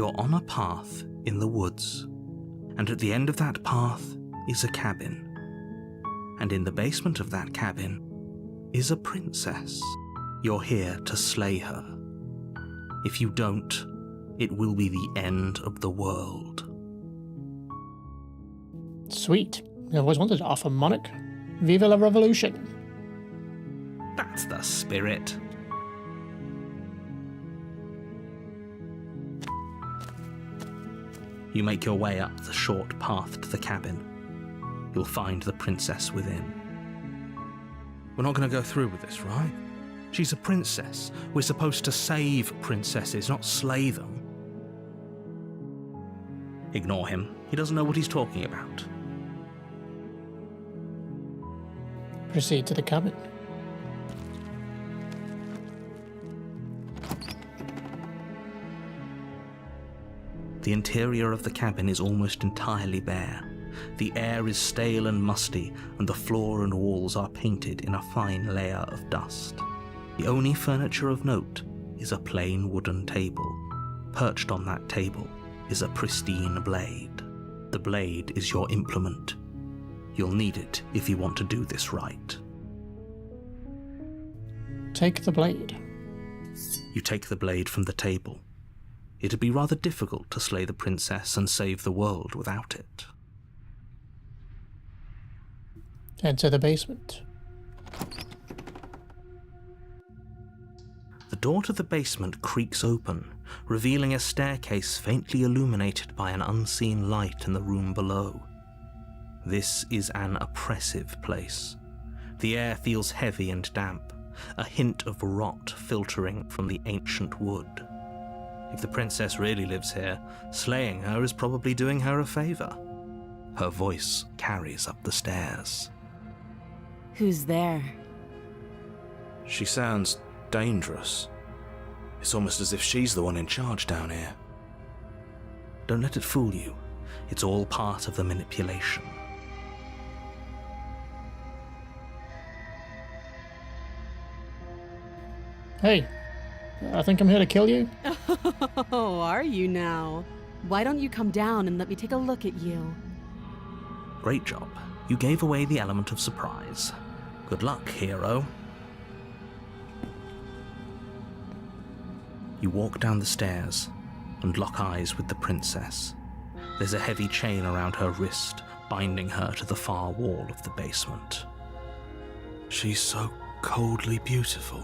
You're on a path in the woods, and at the end of that path is a cabin. And in the basement of that cabin is a princess. You're here to slay her. If you don't, it will be the end of the world. Sweet. I've always wanted to offer Monarch. Viva la revolution. That's the spirit. You make your way up the short path to the cabin. You'll find the princess within. We're not going to go through with this, right? She's a princess. We're supposed to save princesses, not slay them. Ignore him. He doesn't know what he's talking about. Proceed to the cabin. The interior of the cabin is almost entirely bare. The air is stale and musty, and the floor and walls are painted in a fine layer of dust. The only furniture of note is a plain wooden table. Perched on that table is a pristine blade. The blade is your implement. You'll need it if you want to do this right. Take the blade. You take the blade from the table. It'd be rather difficult to slay the princess and save the world without it. Enter the basement. The door to the basement creaks open, revealing a staircase faintly illuminated by an unseen light in the room below. This is an oppressive place. The air feels heavy and damp, a hint of rot filtering from the ancient wood. If the princess really lives here, slaying her is probably doing her a favor. Her voice carries up the stairs. Who's there? She sounds dangerous. It's almost as if she's the one in charge down here. Don't let it fool you. It's all part of the manipulation. Hey, I think I'm here to kill you. Oh, are you now? Why don't you come down and let me take a look at you? Great job. You gave away the element of surprise. Good luck, hero. You walk down the stairs and lock eyes with the princess. There's a heavy chain around her wrist, binding her to the far wall of the basement. She's so coldly beautiful.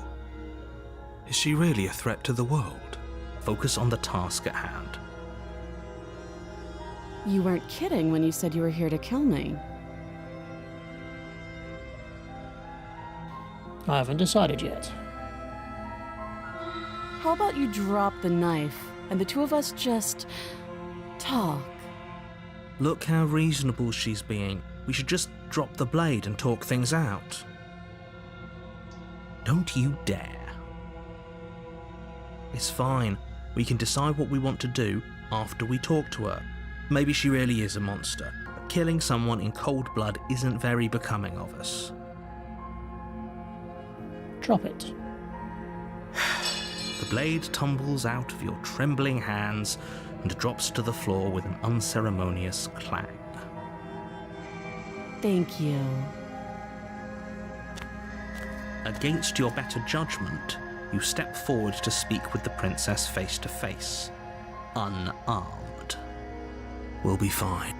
Is she really a threat to the world? Focus on the task at hand. You weren't kidding when you said you were here to kill me. I haven't decided yet. How about you drop the knife and the two of us just talk? Look how reasonable she's being. We should just drop the blade and talk things out. Don't you dare. It's fine. We can decide what we want to do after we talk to her. Maybe she really is a monster, but killing someone in cold blood isn't very becoming of us. Drop it. The blade tumbles out of your trembling hands and drops to the floor with an unceremonious clang. Thank you. Against your better judgment, you step forward to speak with the princess face to face, unarmed. We'll be fine.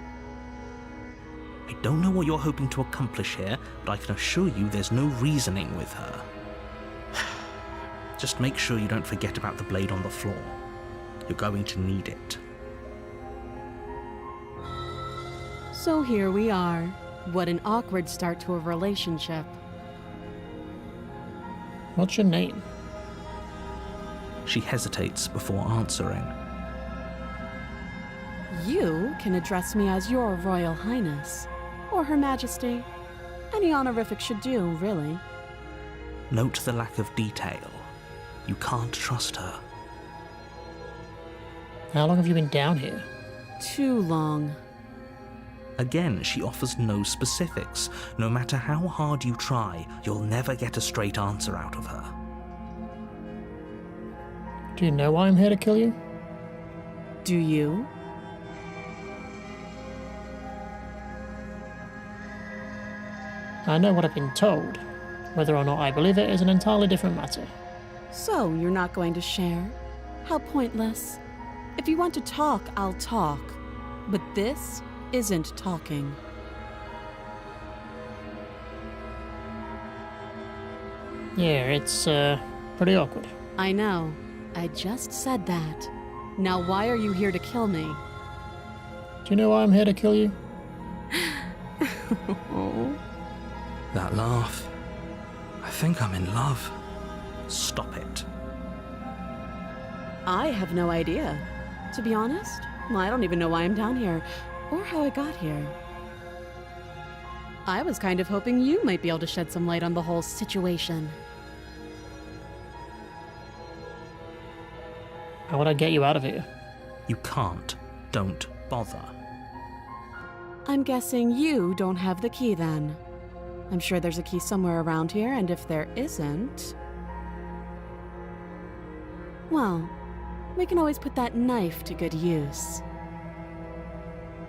I don't know what you're hoping to accomplish here, but I can assure you there's no reasoning with her. Just make sure you don't forget about the blade on the floor. You're going to need it. So here we are. What an awkward start to a relationship. What's your name? She hesitates before answering. You can address me as Your Royal Highness, or Her Majesty. Any honorific should do, really. Note the lack of detail. You can't trust her. How long have you been down here? Too long. Again, she offers no specifics. No matter how hard you try, you'll never get a straight answer out of her. Do you know why I'm here to kill you? Do you? I know what I've been told. Whether or not I believe it is an entirely different matter. So, you're not going to share? How pointless. If you want to talk, I'll talk. But this isn't talking. Yeah, it's, pretty awkward. I know. I just said that. Now why are you here to kill me? Do you know why I'm here to kill you? Oh. That laugh. I think I'm in love. Stop it. I have no idea. To be honest, I don't even know why I'm down here, or how I got here. I was kind of hoping you might be able to shed some light on the whole situation. How would I get you out of here? You can't. Don't bother. I'm guessing you don't have the key then. I'm sure there's a key somewhere around here, and if there isn't... well, we can always put that knife to good use.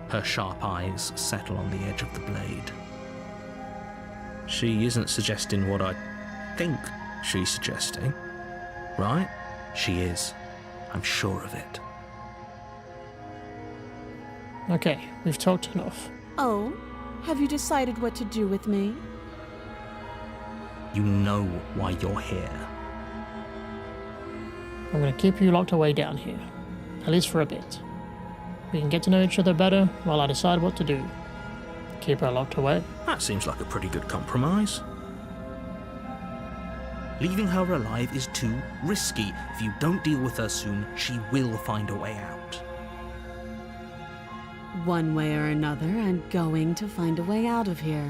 Her sharp eyes settle on the edge of the blade. She isn't suggesting what I think she's suggesting, right? She is. I'm sure of it. Okay, we've talked enough. Oh, have you decided what to do with me? You know why you're here. I'm gonna keep you locked away down here. At least for a bit. We can get to know each other better while I decide what to do. Keep her locked away. That seems like a pretty good compromise. Leaving her alive is too risky. If you don't deal with her soon, she will find a way out. One way or another, I'm going to find a way out of here.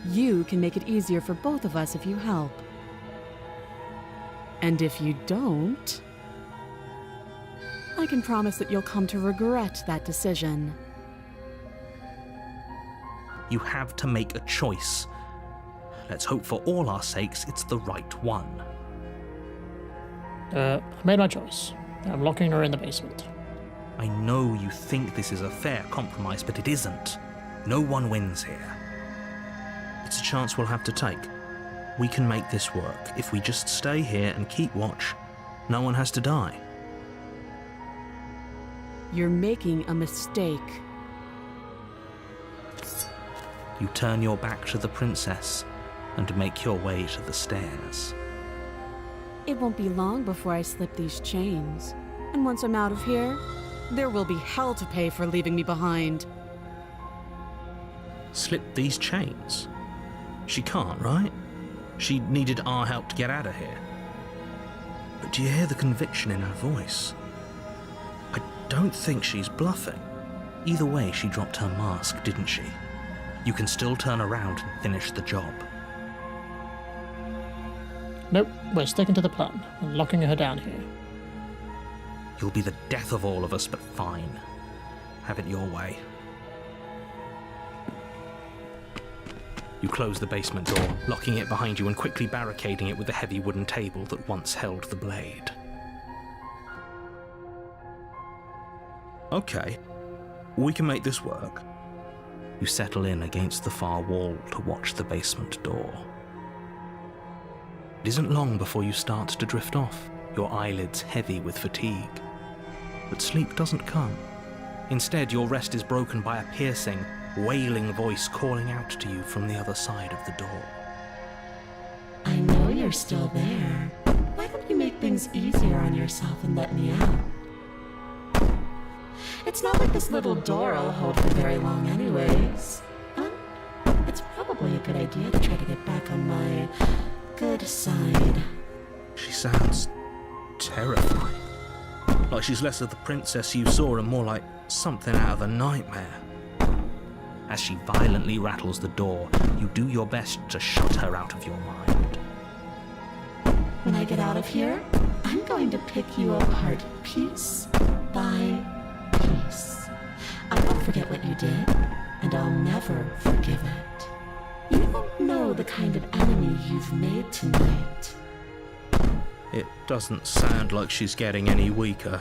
You can make it easier for both of us if you help. And if you don't, I can promise that you'll come to regret that decision. You have to make a choice. Let's hope for all our sakes it's the right one. I made my choice. I'm locking her in the basement. I know you think this is a fair compromise, but it isn't. No one wins here. It's a chance we'll have to take. We can make this work. If we just stay here and keep watch, no one has to die. You're making a mistake. You turn your back to the princess and make your way to the stairs. It won't be long before I slip these chains. And once I'm out of here, there will be hell to pay for leaving me behind. Slip these chains? She can't, right? She needed our help to get out of here. But do you hear the conviction in her voice? I don't think she's bluffing. Either way, she dropped her mask, didn't she? You can still turn around and finish the job. Nope, we're sticking to the plan and locking her down here. You'll be the death of all of us, but fine. Have it your way. You close the basement door, locking it behind you and quickly barricading it with the heavy wooden table that once held the blade. Okay, we can make this work. You settle in against the far wall to watch the basement door. It isn't long before you start to drift off, your eyelids heavy with fatigue. But sleep doesn't come. Instead, your rest is broken by a piercing, wailing voice calling out to you from the other side of the door. I know you're still there. Why don't you make things easier on yourself and let me out? It's not like this little door will hold for very long anyways. It's probably a good idea to try to get back on my good side. She sounds terrifying. Like she's less of the princess you saw and more like something out of a nightmare. As she violently rattles the door, you do your best to shut her out of your mind. When I get out of here, I'm going to pick you apart piece by piece. I won't forget what you did, and I'll never forgive it. You don't know the kind of enemy you've made tonight. It doesn't sound like she's getting any weaker.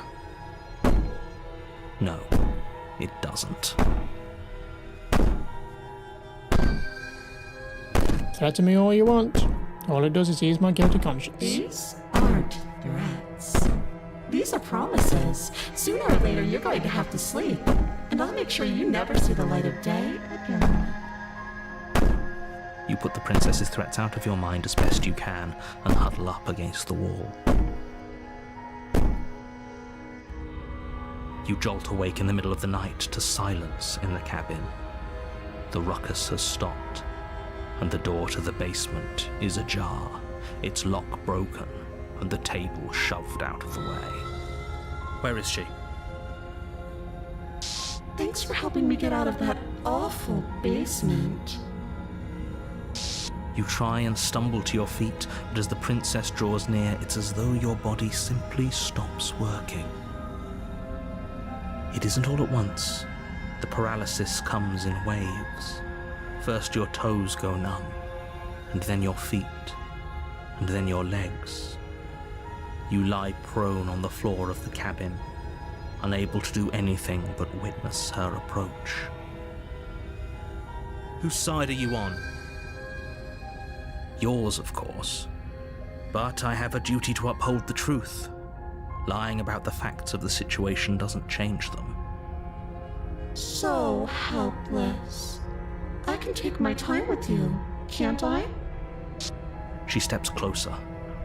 No, it doesn't. Threaten me all you want. All it does is ease my guilty conscience. These aren't threats. These are promises. Sooner or later, you're going to have to sleep. And I'll make sure you never see the light of day again. You put the princess's threats out of your mind as best you can and huddle up against the wall. You jolt awake in the middle of the night to silence in the cabin. The ruckus has stopped, and the door to the basement is ajar, its lock broken, and the table shoved out of the way. Where is she? Thanks for helping me get out of that awful basement. You try and stumble to your feet, but as the princess draws near, it's as though your body simply stops working. It isn't all at once. The paralysis comes in waves. First your toes go numb, and then your feet, and then your legs. You lie prone on the floor of the cabin, unable to do anything but witness her approach. Whose side are you on? Yours, of course. But I have a duty to uphold the truth. Lying about the facts of the situation doesn't change them. So helpless. I can take my time with you, can't I? She steps closer,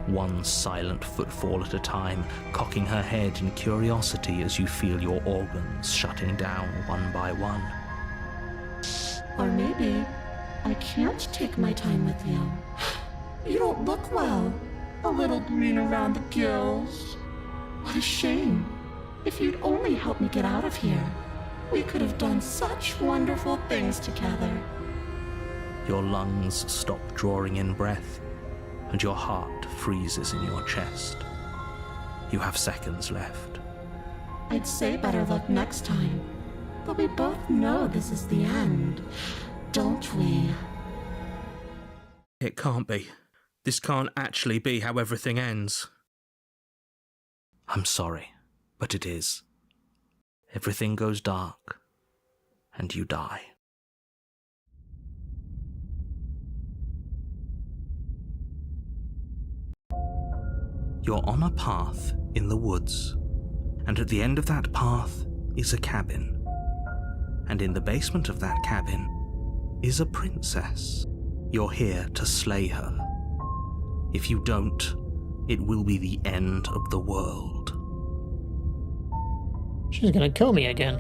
one silent footfall at a time, cocking her head in curiosity as you feel your organs shutting down one by one. Or maybe I can't take my time with you. You don't look well. A little green around the gills. What a shame. If you'd only helped me get out of here, we could have done such wonderful things together. Your lungs stop drawing in breath, and your heart freezes in your chest. You have seconds left. I'd say better luck next time, but we both know this is the end, don't we? It can't be. This can't actually be how everything ends. I'm sorry, but it is. Everything goes dark, and you die. You're on a path in the woods, and at the end of that path is a cabin. And in the basement of that cabin is a princess. You're here to slay her. If you don't, it will be the end of the world. She's gonna kill me again.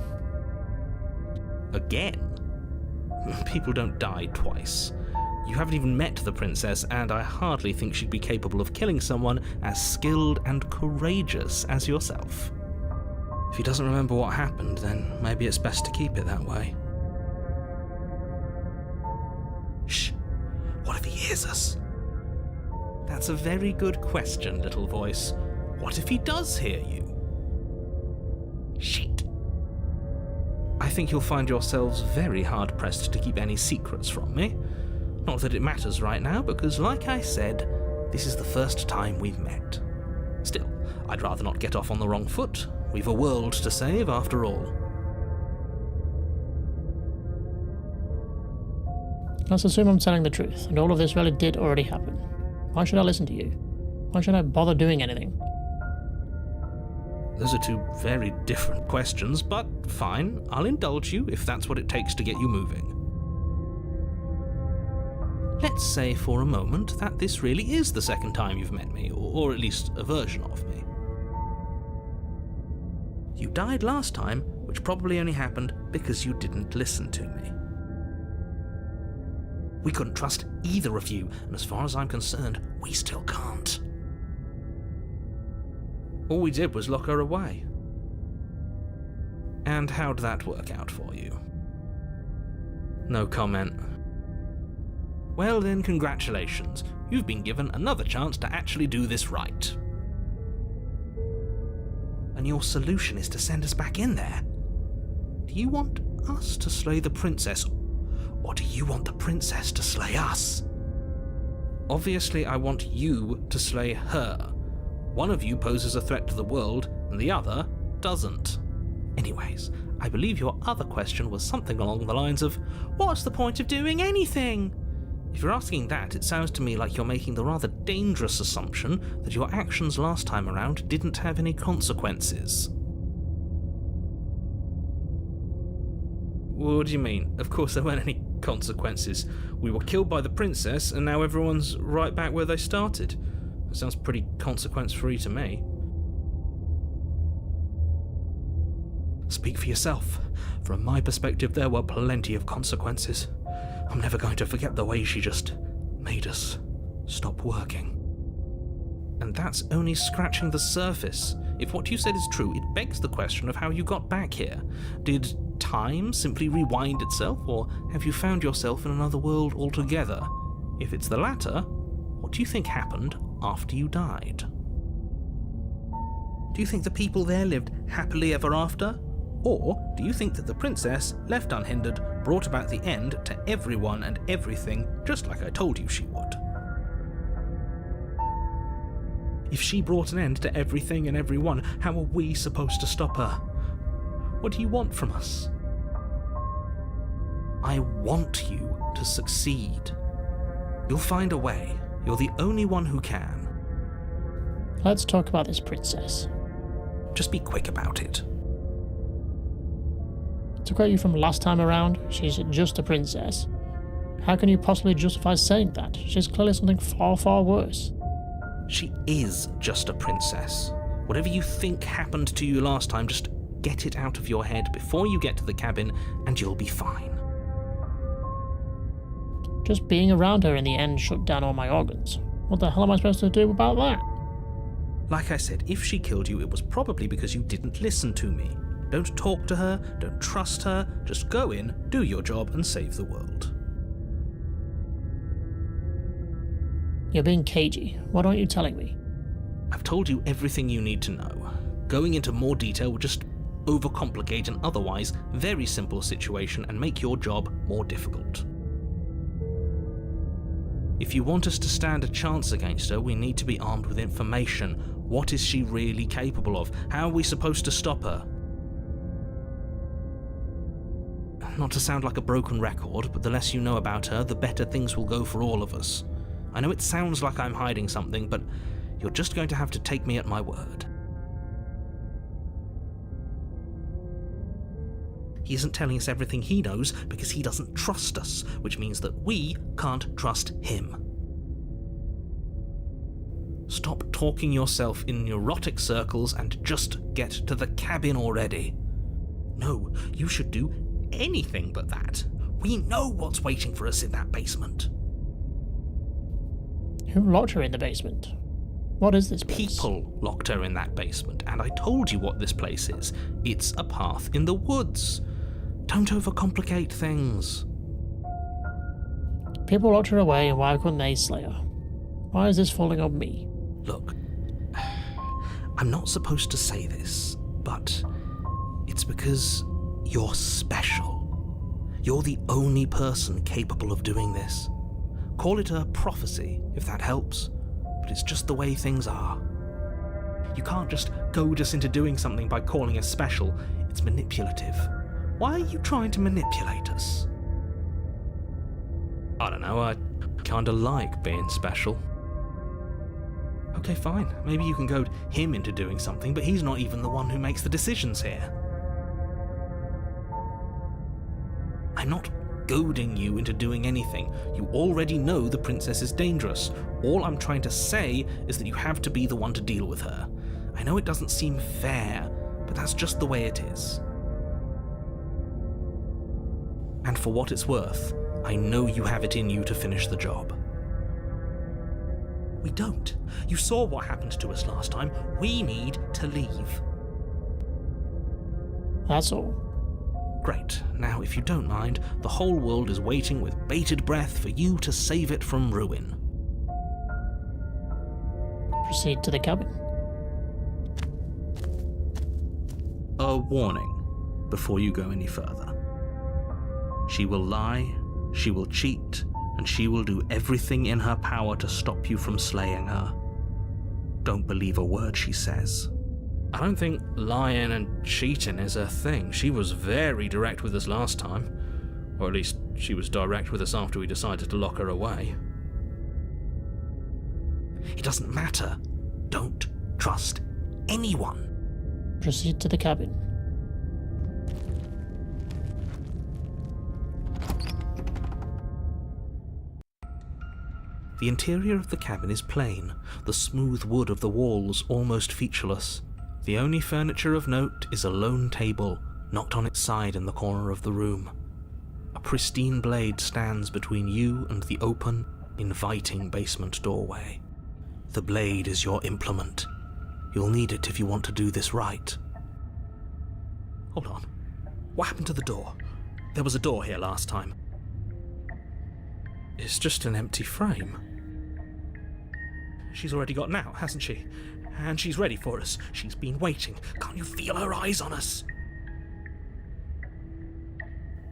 Again? People don't die twice. You haven't even met the princess, and I hardly think she'd be capable of killing someone as skilled and courageous as yourself. If he doesn't remember what happened, then maybe it's best to keep it that way. Shh. What if he hears us? That's a very good question, little voice. What if he does hear you? Shit. I think you'll find yourselves very hard-pressed to keep any secrets from me. Not that it matters right now, because like I said, this is the first time we've met. Still, I'd rather not get off on the wrong foot. We've a world to save, after all. Let's assume I'm telling the truth, and all of this really did already happen. Why should I listen to you? Why should I bother doing anything? Those are two very different questions, but fine, I'll indulge you if that's what it takes to get you moving. Let's say for a moment that this really is the second time you've met me, or at least a version of me. You died last time, which probably only happened because you didn't listen to me. We couldn't trust either of you, and as far as I'm concerned, we still can't. All we did was lock her away. And how'd that work out for you? No comment. Well then, congratulations. You've been given another chance to actually do this right. And your solution is to send us back in there? Do you want us to slay the princess, or do you want the princess to slay us? Obviously, I want you to slay her. One of you poses a threat to the world, and the other doesn't. Anyways, I believe your other question was something along the lines of, what's the point of doing anything? If you're asking that, it sounds to me like you're making the rather dangerous assumption that your actions last time around didn't have any consequences. What do you mean? Of course there weren't any consequences. We were killed by the princess, and now everyone's right back where they started. That sounds pretty consequence-free to me. Speak for yourself. From my perspective, there were plenty of consequences. I'm never going to forget the way she just made us stop working. And that's only scratching the surface. If what you said is true, it begs the question of how you got back here. Did time simply rewind itself, or have you found yourself in another world altogether? If it's the latter, what do you think happened after you died? Do you think the people there lived happily ever after? Or do you think that the princess, left unhindered, brought about the end to everyone and everything, just like I told you she would? If she brought an end to everything and everyone, how are we supposed to stop her? What do you want from us? I want you to succeed. You'll find a way. You're the only one who can. Let's talk about this princess. Just be quick about it. To quote you from last time around, she's just a princess. How can you possibly justify saying that? She's clearly something far, far worse. She is just a princess. Whatever you think happened to you last time, just get it out of your head before you get to the cabin, and you'll be fine. Just being around her in the end shut down all my organs. What the hell am I supposed to do about that? Like I said, if she killed you, it was probably because you didn't listen to me. Don't talk to her, don't trust her, just go in, do your job, and save the world. You're being cagey. What aren't you telling me? I've told you everything you need to know. Going into more detail would just overcomplicate an otherwise very simple situation and make your job more difficult. If you want us to stand a chance against her, we need to be armed with information. What is she really capable of? How are we supposed to stop her? Not to sound like a broken record, but the less you know about her, the better things will go for all of us. I know it sounds like I'm hiding something, but you're just going to have to take me at my word. He isn't telling us everything he knows because he doesn't trust us, which means that we can't trust him. Stop talking yourself in neurotic circles and just get to the cabin already. No, you should do anything but that. We know what's waiting for us in that basement. Who locked her in the basement? What is this place? People locked her in that basement, and I told you what this place is. It's a path in the woods. Don't overcomplicate things. People locked her away, and why couldn't they slay her? Why is this falling on me? Look, I'm not supposed to say this, but it's because you're special. You're the only person capable of doing this. Call it a prophecy, if that helps, but it's just the way things are. You can't just goad us into doing something by calling us special. It's manipulative. Why are you trying to manipulate us? I don't know, I kinda like being special. Okay, fine. Maybe you can goad him into doing something, but he's not even the one who makes the decisions here. I'm not goading you into doing anything. You already know the princess is dangerous. All I'm trying to say is that you have to be the one to deal with her. I know it doesn't seem fair, but that's just the way it is. And for what it's worth, I know you have it in you to finish the job. We don't. You saw what happened to us last time. We need to leave. That's all. Great. Now, if you don't mind, the whole world is waiting with bated breath for you to save it from ruin. Proceed to the cabin. A warning before you go any further. She will lie, she will cheat, and she will do everything in her power to stop you from slaying her. Don't believe a word she says. I don't think lying and cheating is her thing. She was very direct with us last time. Or at least she was direct with us after we decided to lock her away. It doesn't matter. Don't trust anyone. Proceed to the cabin. The interior of the cabin is plain, the smooth wood of the walls almost featureless. The only furniture of note is a lone table, knocked on its side in the corner of the room. A pristine blade stands between you and the open, inviting basement doorway. The blade is your implement. You'll need it if you want to do this right. Hold on. What happened to the door? There was a door here last time. It's just an empty frame. She's already gotten out, hasn't she? And she's ready for us. She's been waiting. Can't you feel her eyes on us?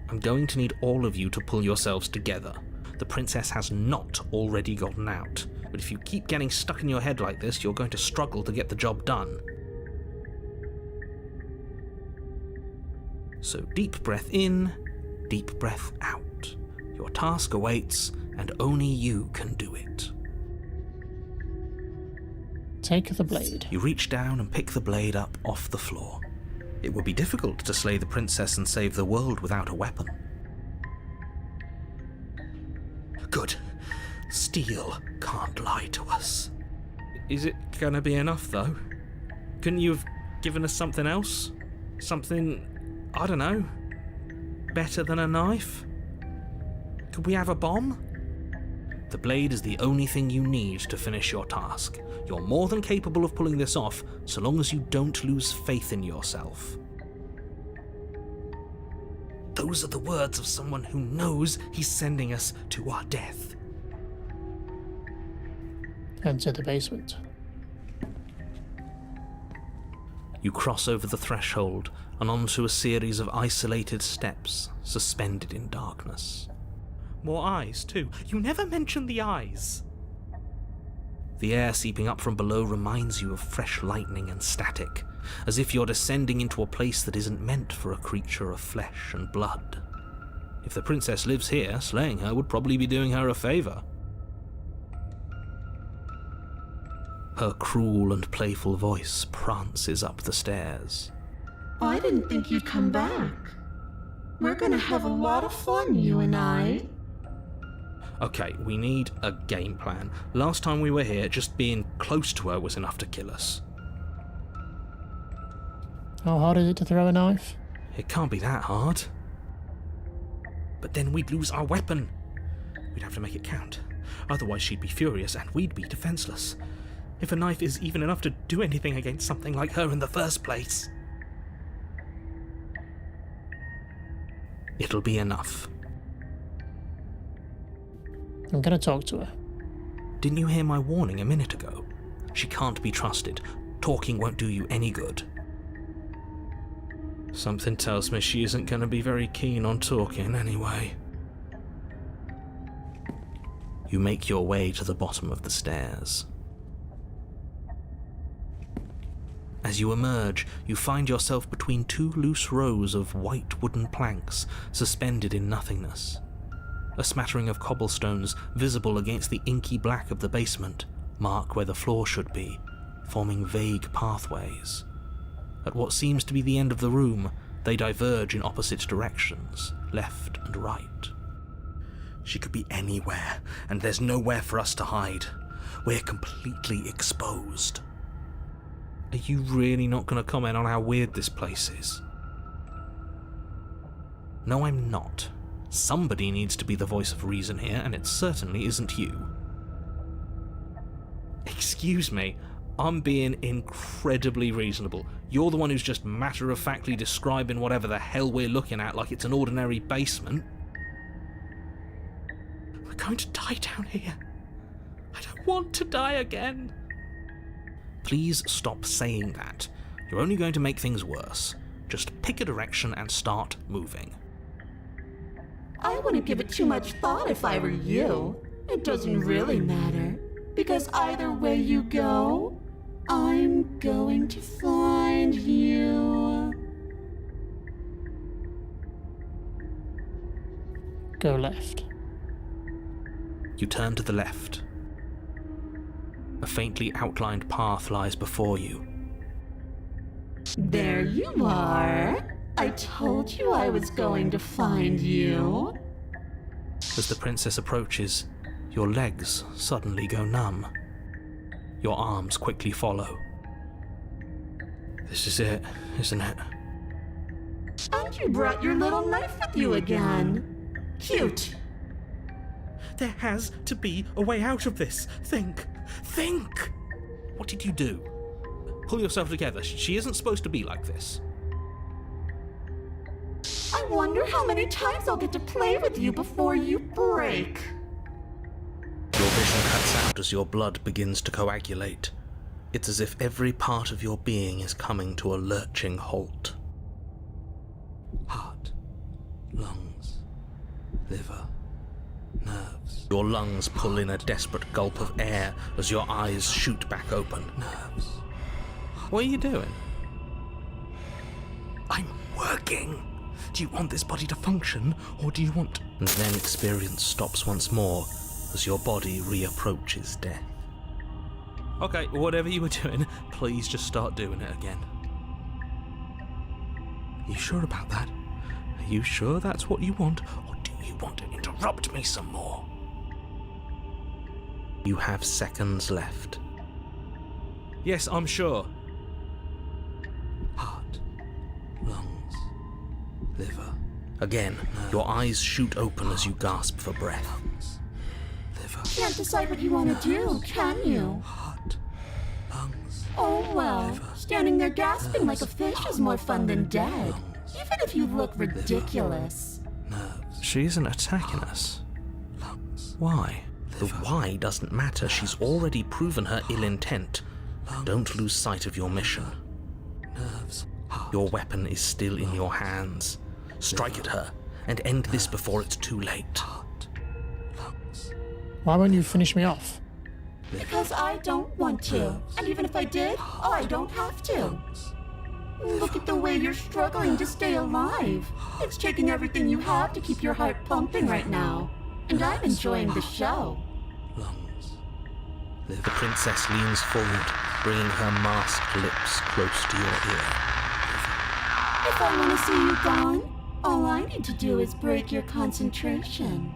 I'm going to need all of you to pull yourselves together. The princess has not already gotten out. But if you keep getting stuck in your head like this, you're going to struggle to get the job done. So deep breath in, deep breath out. Your task awaits, and only you can do it. Take the blade. You reach down and pick the blade up off the floor. It would be difficult to slay the princess and save the world without a weapon. Good. Steel can't lie to us. Is it gonna be enough, though? Couldn't you have given us something else? Something, I don't know, better than a knife? Could we have a bomb? The blade is the only thing you need to finish your task. You're more than capable of pulling this off, so long as you don't lose faith in yourself. Those are the words of someone who knows he's sending us to our death. Enter the basement. You cross over the threshold and onto a series of isolated steps suspended in darkness. More eyes, too. You never mention the eyes. The air seeping up from below reminds you of fresh lightning and static, as if you're descending into a place that isn't meant for a creature of flesh and blood. If the princess lives here, slaying her would probably be doing her a favour. Her cruel and playful voice prances up the stairs. I didn't think you'd come back. We're gonna have a lot of fun, you and I. Okay, we need a game plan. Last time we were here, just being close to her was enough to kill us. How hard is it to throw a knife? It can't be that hard. But then we'd lose our weapon. We'd have to make it count. Otherwise she'd be furious and we'd be defenseless. If a knife is even enough to do anything against something like her in the first place. It'll be enough. I'm gonna talk to her. Didn't you hear my warning a minute ago? She can't be trusted. Talking won't do you any good. Something tells me she isn't going to be very keen on talking anyway. You make your way to the bottom of the stairs. As you emerge, you find yourself between two loose rows of white wooden planks suspended in nothingness. A smattering of cobblestones, visible against the inky black of the basement, mark where the floor should be, forming vague pathways. At what seems to be the end of the room, they diverge in opposite directions, left and right. She could be anywhere, and there's nowhere for us to hide. We're completely exposed. Are you really not going to comment on how weird this place is? No, I'm not. Somebody needs to be the voice of reason here, and it certainly isn't you. Excuse me, I'm being incredibly reasonable. You're the one who's just matter-of-factly describing whatever the hell we're looking at like it's an ordinary basement. We're going to die down here. I don't want to die again. Please stop saying that. You're only going to make things worse. Just pick a direction and start moving. I wouldn't give it too much thought if I were you. It doesn't really matter, because either way you go, I'm going to find you. Go left. You turn to the left. A faintly outlined path lies before you. There you are. I told you I was going to find you. As the princess approaches, your legs suddenly go numb. Your arms quickly follow. This is it, isn't it? And you brought your little knife with you again. Cute. There has to be a way out of this. Think! Think! What did you do? Pull yourself together. She isn't supposed to be like this. I wonder how many times I'll get to play with you before you break. Your vision cuts out as your blood begins to coagulate. It's as if every part of your being is coming to a lurching halt. Heart, lungs, liver, nerves. Your lungs pull in a desperate gulp of air as your eyes shoot back open. Nerves. What are you doing? I'm working. Do you want this body to function, or do you want... And then experience stops once more as your body reapproaches death. Okay, whatever you were doing, please just start doing it again. You sure about that? Are you sure that's what you want, or do you want to interrupt me some more? You have seconds left. Yes, I'm sure. Heart, lungs, liver. Again, your eyes shoot open as you gasp for breath. Liver. Can't decide what you want to do, can you? Heart, lungs. Oh well, standing there gasping like a fish is more fun than dead. Even if you look ridiculous. Nerves. She isn't attacking us. Lungs. Why? The why doesn't matter. She's already proven her ill intent. Don't lose sight of your mission. Nerves. Your weapon is still in your hands. Strike at her and end this before it's too late. Why won't you finish me off? Because I don't want to. And even if I did, I don't have to. Look at the way you're struggling to stay alive. It's taking everything you have to keep your heart pumping right now. And I'm enjoying the show. Lungs. The princess leans forward, bringing her masked lips close to your ear. If I want to see you gone, all I need to do is break your concentration.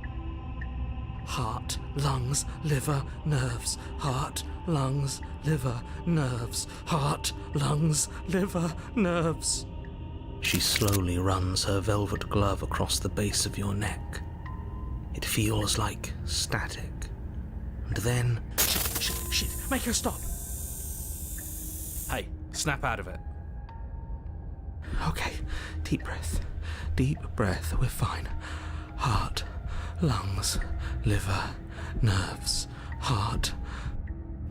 Heart, lungs, liver, nerves. Heart, lungs, liver, nerves. Heart, lungs, liver, nerves. She slowly runs her velvet glove across the base of your neck. It feels like static. And then... Shit, make her stop! Hey, snap out of it. Okay, deep breath, we're fine. Heart, lungs, liver, nerves, heart.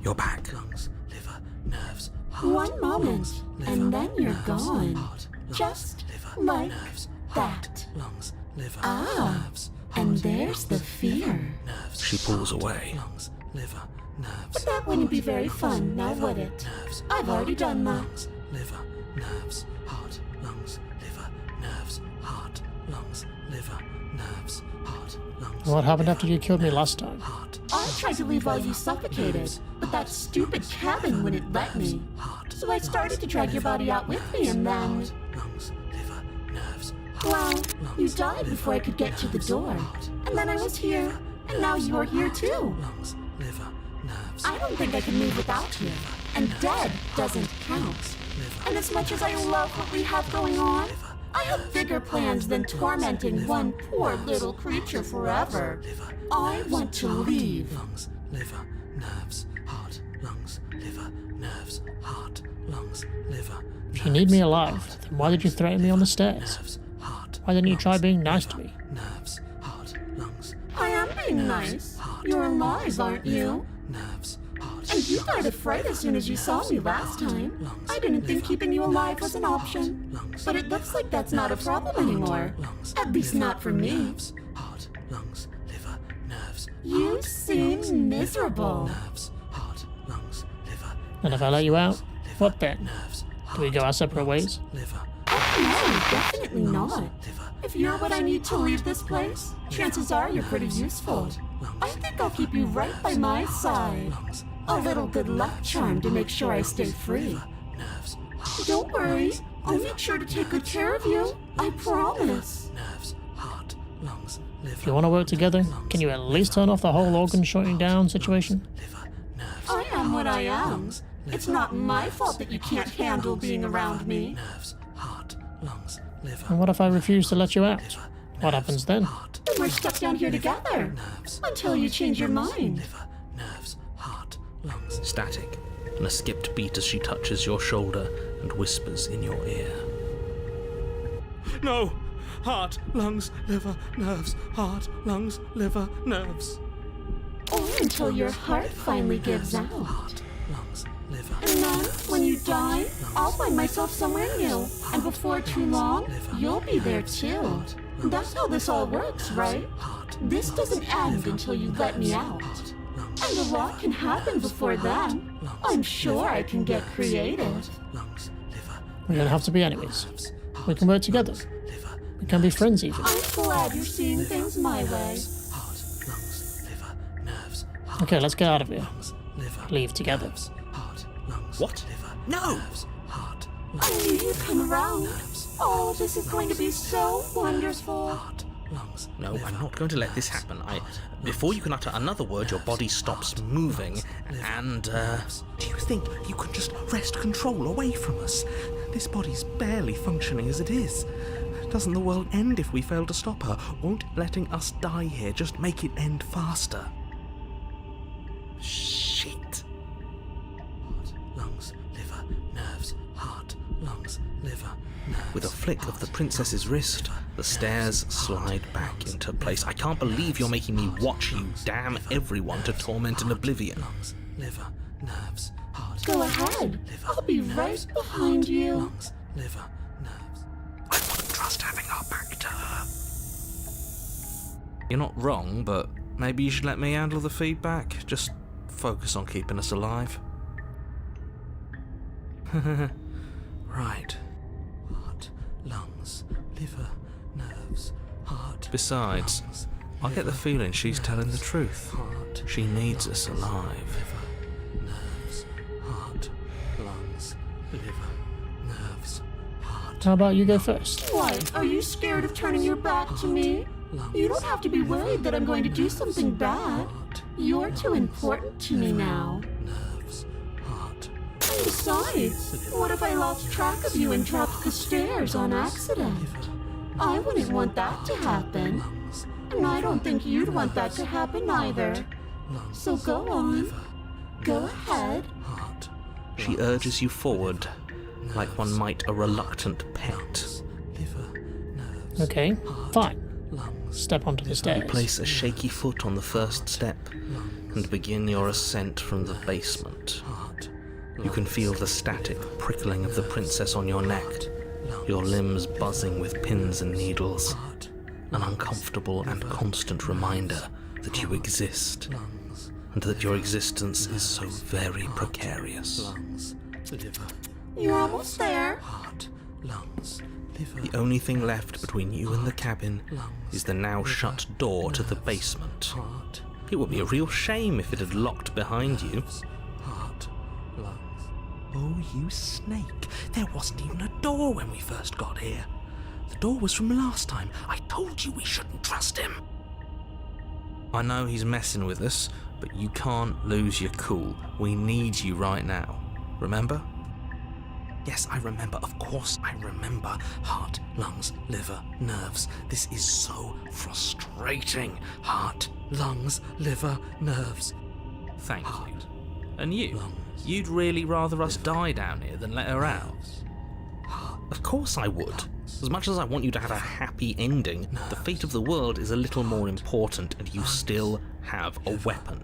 You're back. Lungs, liver, nerves, heart. One moment, lungs, and liver, then you're nerves, gone. heart, lungs, Just liver, like nerves, that. heart, lungs, liver, Ah, nerves, and heart, there's the lungs, fear. liver, nerves. She pulls away. Lungs, liver, nerves. But that wouldn't be very fun, now would it? Nerves, I've already done that. lungs, liver, nerves, heart, lungs, liver, nerves, heart, lungs, liver, nerves, heart, lungs. What happened after liver, you killed me nerves, last time? Heart, I tried to leave while you liver, suffocated, nerves, but that heart, stupid lungs, cabin wouldn't let nerves, me. heart, So I started to drag your liver, body out with me, and then... nerves, heart, lungs, liver, nerves, Well, heart, you lungs, died before I could get to the nerves, door. heart, And then I was here, and now you're here too. lungs, liver, nerves. I don't think I can move without you. And dead doesn't count. And as much as I love what we have going on, I have bigger plans than tormenting one poor little creature forever. I want to leave. Lungs, liver, nerves, heart, lungs, liver, nerves, heart, lungs, liver. If you need me alive, then why did you threaten me on the stairs? Nerves, heart, Why didn't you try lungs, being nice to liver, me? Nerves, heart, lungs. I am being nice. You're alive, aren't you? Nerves, heart. And you died of fright as soon as you saw me last time. I didn't think keeping you alive was an option. But it looks like that's not a problem anymore. At least not for me. Nerves, heart, lungs, liver, nerves. You seem miserable. Nerves, heart, lungs, liver, And if I let you out, what then? nerves, Do we go our separate ways? liver, No, definitely not. If you're what I need to leave this place, chances are you're pretty useful. I think I'll keep you right by my side. lungs, A little good luck charm to make sure I stay free. nerves, Don't worry, I'll make sure to take good care of you. I promise. nerves, heart, lungs, liver, If you want to work together, can you at least turn off the whole organ shutting down situation? liver, nerves, I am what I am. It's not my fault that you can't handle being around me. nerves, heart, lungs, liver, And what if I refuse to let you out? What happens then? heart, Then we're stuck down here together nerves, until you change your mind. liver, nerves, heart, lungs. Static, and a skipped beat as she touches your shoulder and whispers in your ear. No! Heart, lungs, liver, nerves, heart, lungs, liver, nerves. Or until your heart finally gives out. Heart, lungs, liver, And then, when you die, I'll find myself somewhere new. And before too long, you'll be there too. That's how this all works, right? heart, This doesn't end until you let me out. lungs, And a lot can happen before then. I'm sure I can get creative. lungs, liver, We don't have to be enemies. nerves, We can work together. liver, We can be friends even. I'm glad you're seeing things my way. heart, lungs, liver, nerves, heart, Okay, let's get out of here. lungs, liver, Leave together. nerves, heart, lungs, What? liver, No! nerves, heart, I knew you'd come around. Oh, this is going to be so wonderful. heart, lungs. No, I'm not going to let this happen. Before you can utter another word, your body stops moving, and, Do you think you can just wrest control away from us? This body's barely functioning as it is. Doesn't the world end if we fail to stop her? Won't letting us die here just make it end faster? shit. Heart, lungs, liver, nerves, heart, lungs, liver, nerves. With a flick of the princess's wrist, the stairs slide back into place. I can't believe you're making me watch you damn everyone to torment and oblivion. Lungs, liver, nerves, heart, Go ahead. I'll be right behind you. lungs, liver, nerves. I wouldn't trust having our back to her. You're not wrong, but maybe you should let me handle the feedback. Just focus on keeping us alive. Right. Heart, lungs, liver, nerves, heart. Besides, lungs, I get the feeling she's telling the truth. heart, She needs us alive. liver, nerves, heart, lungs, liver, nerves, heart. How about you go first? What? Are you scared of turning your back to me? You don't have to be worried that I'm going to do something bad. You're too important to me now. Nerves, heart, And besides, what if I lost track of you and dropped the stairs on accident? I wouldn't want that to happen. lungs, And I don't think you'd want that to happen either. lungs, So go on. Go ahead. heart. She urges you forward, like one might a reluctant pet. Liver, nerves, Okay, fine. lungs, Step onto the stairs. Place a shaky foot on the first step and begin your ascent from the basement. heart, You can feel the static prickling of the princess on your neck, your limbs buzzing with pins and needles, an uncomfortable and constant reminder that you exist, lungs, and that your existence is so very precarious. lungs, liver, You're almost there. heart, lungs, liver, The only thing left between you and the cabin is the now shut door to the basement. heart, It would be a real shame if it had locked behind you. heart, lungs. Oh, you snake. There wasn't even a door when we first got here. The door was from last time. I told you we shouldn't trust him. I know he's messing with us, but you can't lose your cool. We need you right now. Remember? Yes, I remember. Of course I remember. Heart, lungs, liver, nerves. This is so frustrating. Heart, lungs, liver, nerves. Thank you. And you? You'd really rather us die down here than let her out? Of course I would. As much as I want you to have a happy ending, the fate of the world is a little more important, and you still have a weapon.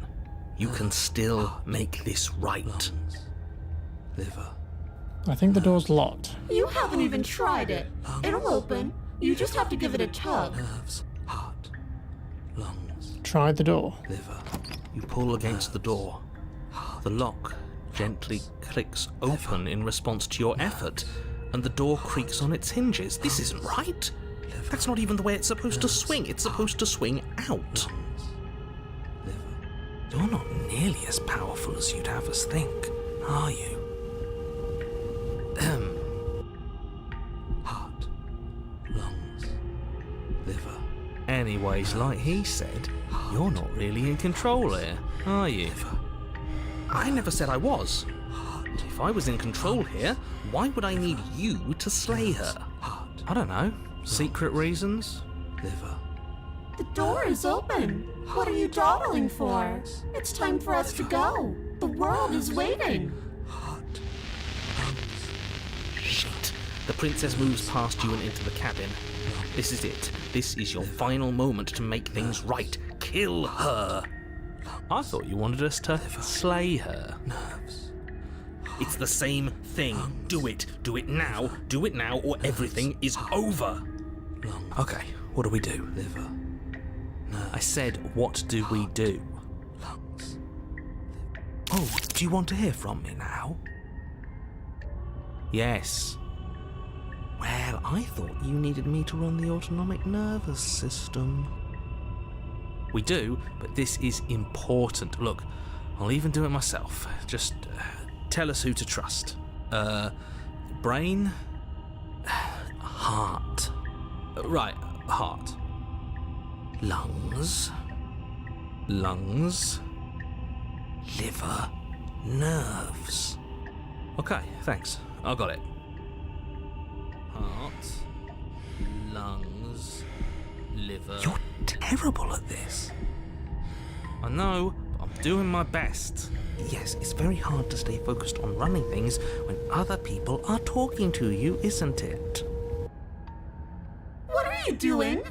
You can still make this right. Liver, I think the door's locked. You haven't even tried it. It'll open. You just have to give it a tug. nerves, heart, lungs, Try the door. liver. You pull against the door. The lock gently clicks open in response to your effort, and the door creaks on its hinges. This isn't right. That's not even the way it's supposed to swing. It's supposed to swing out. You're not nearly as powerful as you'd have us think, are you? Heart, lungs, liver. Anyways, like he said, you're not really in control here, are you? I never said I was. If I was in control here, why would I need you to slay her? I don't know. Secret reasons? Liver. The door is open. What are you dawdling for? It's time for us to go. The world is waiting. Shit. The princess moves past you and into the cabin. This is it. This is your final moment to make things right. Kill her. I thought you wanted us to slay her. It's the same thing. Do it. Do it now. Do it now, or everything is over. Okay, what do we do? I said, what do we do? Oh, do you want to hear from me now? Yes. Well, I thought you needed me to run the autonomic nervous system. We do, but this is important. Look, I'll even do it myself. Just tell us who to trust. Brain? Heart. Right, heart. Lungs. Lungs. Liver. Nerves. Okay, thanks. I got it. Heart. Lungs. Liver. You're terrible at this. I know, but I'm doing my best. Yes, it's very hard to stay focused on running things when other people are talking to you, isn't it? What are you doing?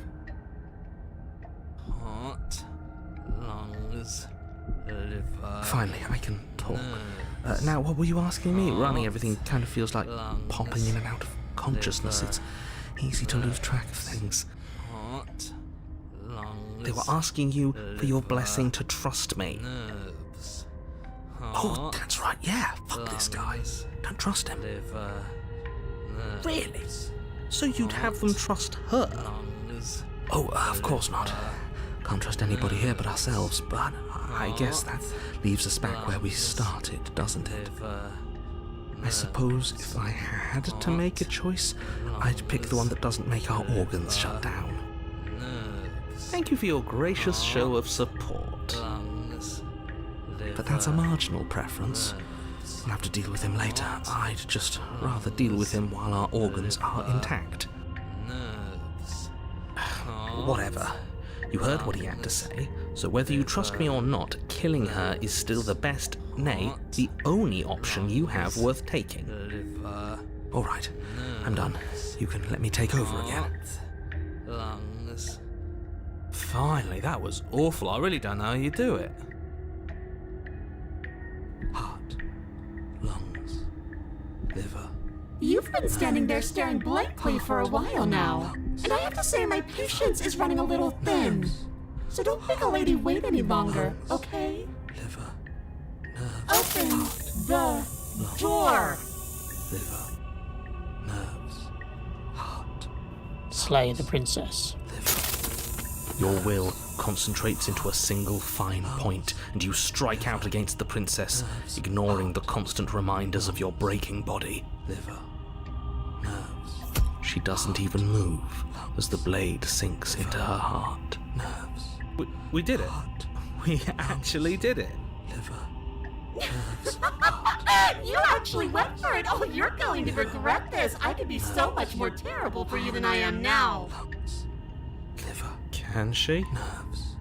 Heart, lungs, liver. Finally, I can talk. Now, what were you asking me? Running everything kind of feels like popping in and out of consciousness. It's easy to lose track of things. Heart, lungs. They were asking you for your blessing to trust me. Nerves. Oh, that's right. Yeah, fuck this guy. Don't trust him. Really? So you'd have them trust her? Oh, of course not. Can't trust anybody here but ourselves, but I guess that leaves us back where we started, doesn't it? I suppose if I had to make a choice, I'd pick the one that doesn't make our organs shut down. Thank you for your gracious show of support. But that's a marginal preference. We'll have to deal with him later. I'd just rather deal with him while our organs are intact. Whatever. You heard what he had to say, so whether you trust me or not, killing her is still the best, nay, the only option you have worth taking. Alright, I'm done. You can let me take over again. Finally, that was awful. I really don't know how you do it. Heart, lungs, liver. You've been standing there staring blankly for a while now. And I have to say my patience is running a little thin. So don't make a lady wait any longer, okay? Liver, nerves. Open the door. Liver, nerves, heart, Slay the princess. liver. Your will concentrates into a single fine point, and you strike out against the princess, ignoring the constant reminders of your breaking body. Liver, nerves. She doesn't even move as the blade sinks into her heart. Nerves. We did it. We actually did it. Liver, nerves, You actually went for it. Oh, you're going to regret this. I could be so much more terrible for you than I am now. liver. Can she? Nerves.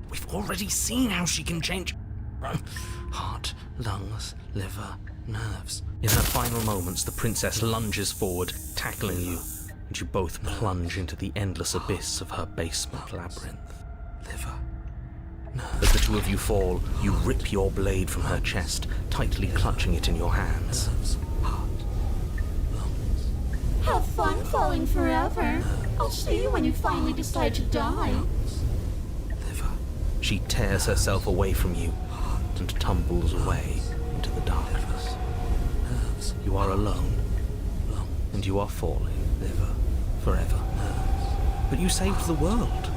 We've already seen how she can change. Heart, lungs, liver, nerves. In her final moments, the princess lunges forward, tackling you, and you both plunge into the endless abyss of her basement labyrinth. Liver. As the two of you fall, you rip your blade from her chest, tightly clutching it in your hands. Heart, lungs, Have fun falling forever. I'll see you when you finally decide to die. liver. She tears herself away from you and tumbles away into the You are alone. And you are falling. Forever. But you saved the world.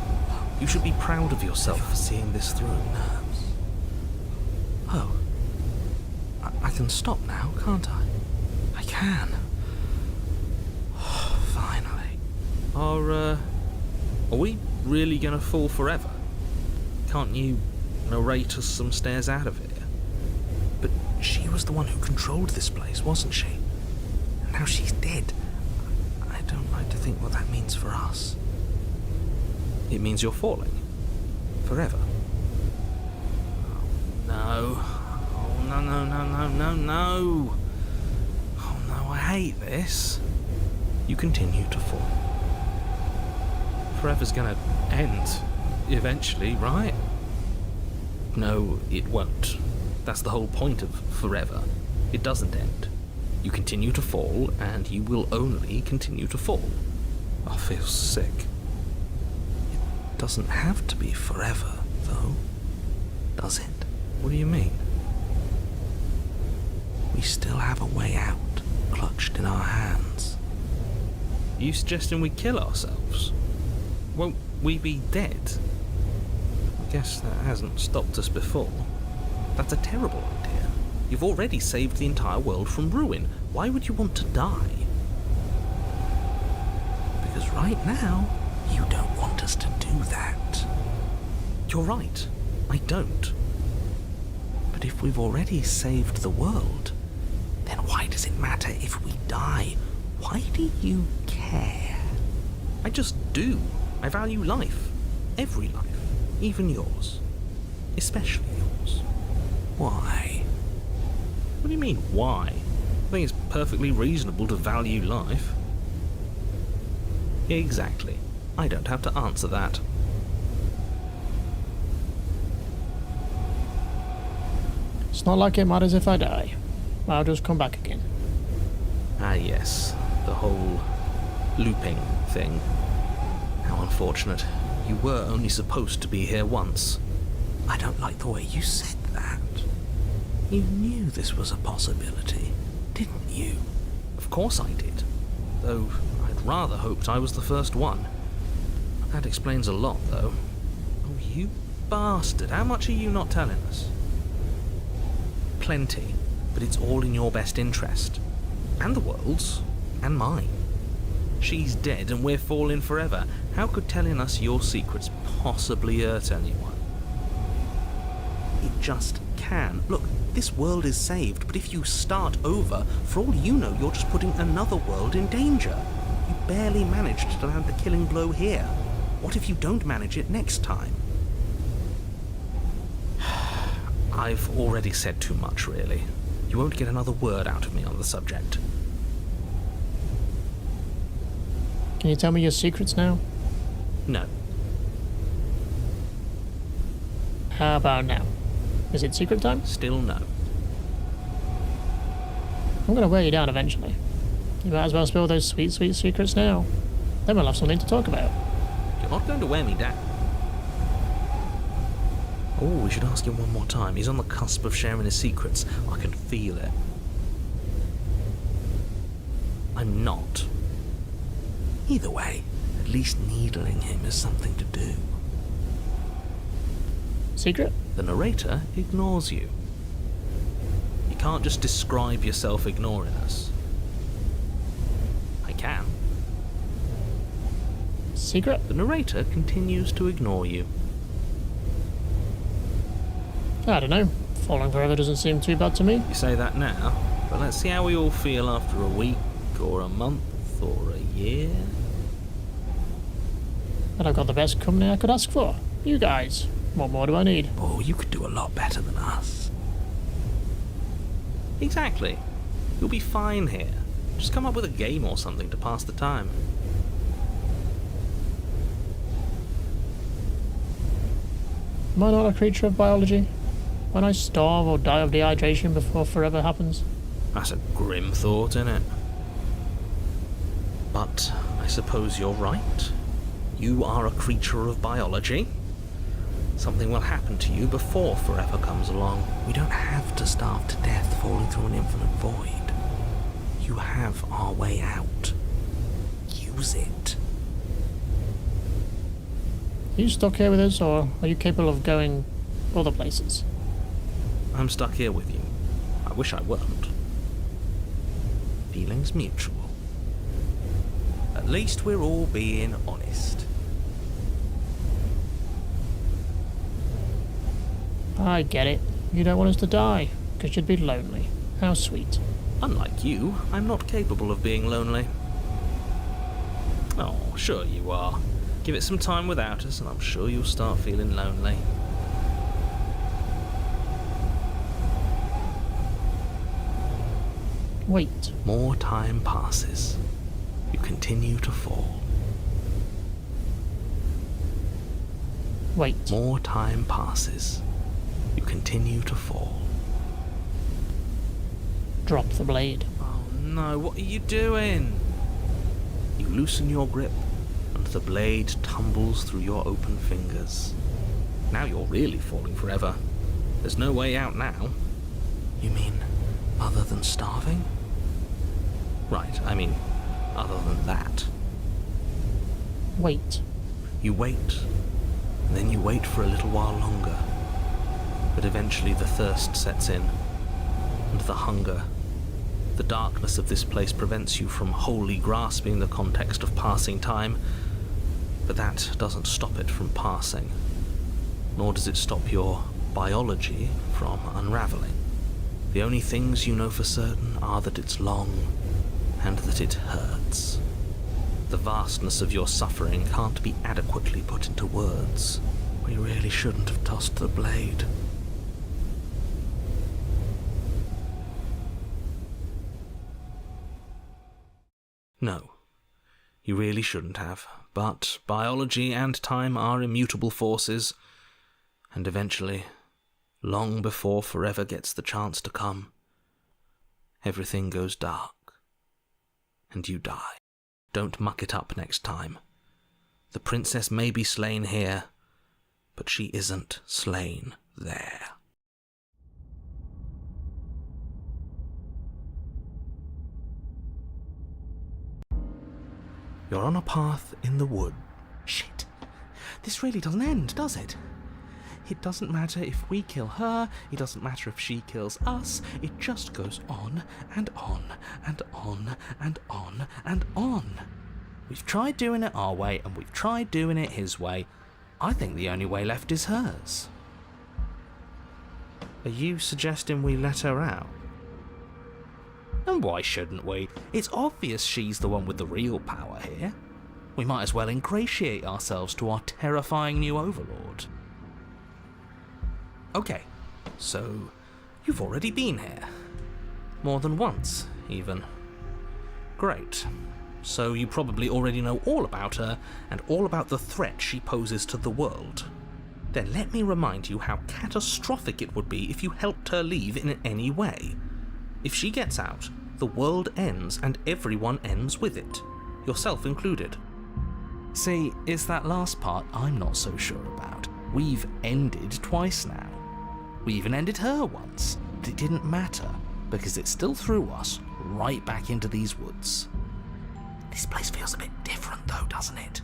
You should be proud of yourself for seeing this through. Oh. I can stop now, can't I? I can. Finally. Are we really gonna fall forever? Can't you narrate us some stairs out of here? But she was the one who controlled this place, wasn't she? And now she's dead. I don't like to think what that means for us. It means you're falling. Forever. Oh, no. Oh, no, no, no, no, no, no. Oh, no, I hate this. You continue to fall. Forever's gonna end. Eventually, right? No, it won't. That's the whole point of forever. It doesn't end. You continue to fall, and you will only continue to fall. I feel sick. It doesn't have to be forever, though, does it? What do you mean? We still have a way out, clutched in our hands. Are you suggesting we kill ourselves? Won't we be dead? I guess that hasn't stopped us before. That's a terrible idea. You've already saved the entire world from ruin. Why would you want to die? Because right now, you don't want us to do that. You're right. I don't. But if we've already saved the world, then why does it matter if we die? Why do you care? I just do. I value life. Every life. Even yours. Especially yours. Why? What do you mean, why? I think it's perfectly reasonable to value life. Exactly. I don't have to answer that. It's not like it matters if I die. I'll just come back again. Ah yes, the whole looping thing. How unfortunate. You were only supposed to be here once. I don't like the way you said that. You knew this was a possibility, didn't you? Of course I did. Though I'd rather hoped I was the first one. That explains a lot, though. Oh, you bastard. How much are you not telling us? Plenty, but it's all in your best interest. And the world's. And mine. She's dead and we're falling forever. How could telling us your secrets possibly hurt anyone? It just can. Look, this world is saved, but if you start over, for all you know, you're just putting another world in danger. You barely managed to land the killing blow here. What if you don't manage it next time? I've already said too much, really. You won't get another word out of me on the subject. Can you tell me your secrets now? No. How about now? Is it secret time? Still no. I'm gonna wear you down eventually. You might as well spill those sweet, sweet secrets now. Then we'll have something to talk about. You're not going to wear me down. Oh, we should ask him one more time. He's on the cusp of sharing his secrets. I can feel it. I'm not. Either way, at least needling him is something to do. Secret? The narrator ignores you. You can't just describe yourself ignoring us. I can. Secret? The narrator continues to ignore you. I don't know. Falling forever doesn't seem too bad to me. You say that now, but let's see how we all feel after a week, or a month, or a year. And I've got the best company I could ask for. You guys. What more do I need? Oh, you could do a lot better than us. Exactly. You'll be fine here. Just come up with a game or something to pass the time. Am I not a creature of biology? When I starve or die of dehydration before forever happens? That's a grim thought, isn't it? But I suppose you're right. You are a creature of biology. Something will happen to you before forever comes along. We don't have to starve to death falling through an infinite void. You have our way out. Use it. Are you stuck here with us, or are you capable of going other places? I'm stuck here with you. I wish I weren't. Feelings mutual. At least we're all being honest. I get it. You don't want us to die, because you'd be lonely. How sweet. Unlike you, I'm not capable of being lonely. Oh, sure you are. Give it some time without us, and I'm sure you'll start feeling lonely. Wait. More time passes. You continue to fall. Wait. More time passes. You continue to fall. Drop the blade. Oh no, what are you doing? You loosen your grip, and the blade tumbles through your open fingers. Now you're really falling forever. There's no way out now. You mean, other than starving? Right, I mean, other than that. Wait. You wait, and then you wait for a little while longer. But eventually the thirst sets in, and the hunger. The darkness of this place prevents you from wholly grasping the context of passing time, but that doesn't stop it from passing, nor does it stop your biology from unraveling. The only things you know for certain are that it's long, and that it hurts. The vastness of your suffering can't be adequately put into words. We really shouldn't have tossed the blade. No, you really shouldn't have, but biology and time are immutable forces, and eventually, long before forever gets the chance to come, everything goes dark, and you die. Don't muck it up next time. The princess may be slain here, but she isn't slain there. You're on a path in the wood. Shit. This really doesn't end, does it? It doesn't matter if we kill her, it doesn't matter if she kills us, it just goes on and on and on and on and on. We've tried doing it our way and we've tried doing it his way. I think the only way left is hers. Are you suggesting we let her out? And why shouldn't we? It's obvious she's the one with the real power here. We might as well ingratiate ourselves to our terrifying new overlord. Okay, so you've already been here. More than once, even. Great. So you probably already know all about her and all about the threat she poses to the world. Then let me remind you how catastrophic it would be if you helped her leave in any way. If she gets out, the world ends and everyone ends with it, yourself included. See, it's that last part I'm not so sure about. We've ended twice now. We even ended her once, but it didn't matter, because it still threw us right back into these woods. This place feels a bit different though, doesn't it?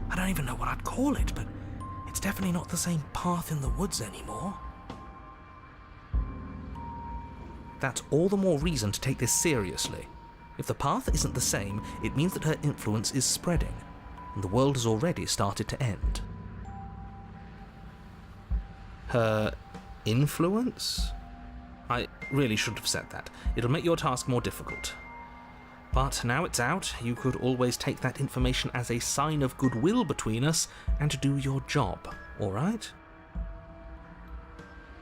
I don't even know what I'd call it, but it's definitely not the same path in the woods anymore. That's all the more reason to take this seriously. If the path isn't the same, it means that her influence is spreading, and the world has already started to end. Her influence? I really shouldn't have said that. It'll make your task more difficult. But now it's out, you could always take that information as a sign of goodwill between us and do your job, alright?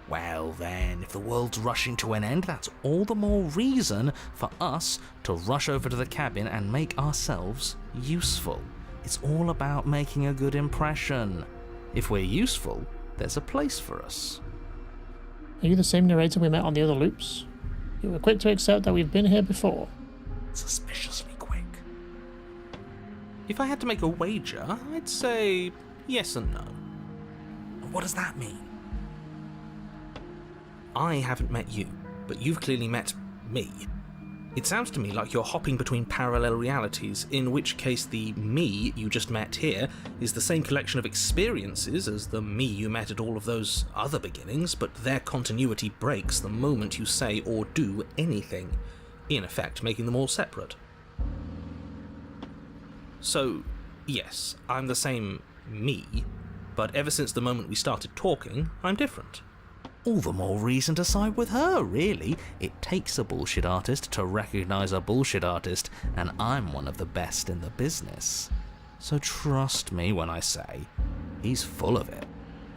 Well then, if the world's rushing to an end, that's all the more reason for us to rush over to the cabin and make ourselves useful. It's all about making a good impression. If we're useful, there's a place for us. Are you the same narrator we met on the other loops? You were quick to accept that we've been here before. Suspiciously quick. If I had to make a wager, I'd say yes and no. What does that mean? I haven't met you, but you've clearly met me. It sounds to me like you're hopping between parallel realities, in which case the me you just met here is the same collection of experiences as the me you met at all of those other beginnings, but their continuity breaks the moment you say or do anything, in effect making them all separate. So, yes, I'm the same me, but ever since the moment we started talking, I'm different. All the more reason to side with her, really. It takes a bullshit artist to recognize a bullshit artist, and I'm one of the best in the business. So trust me when I say, he's full of it.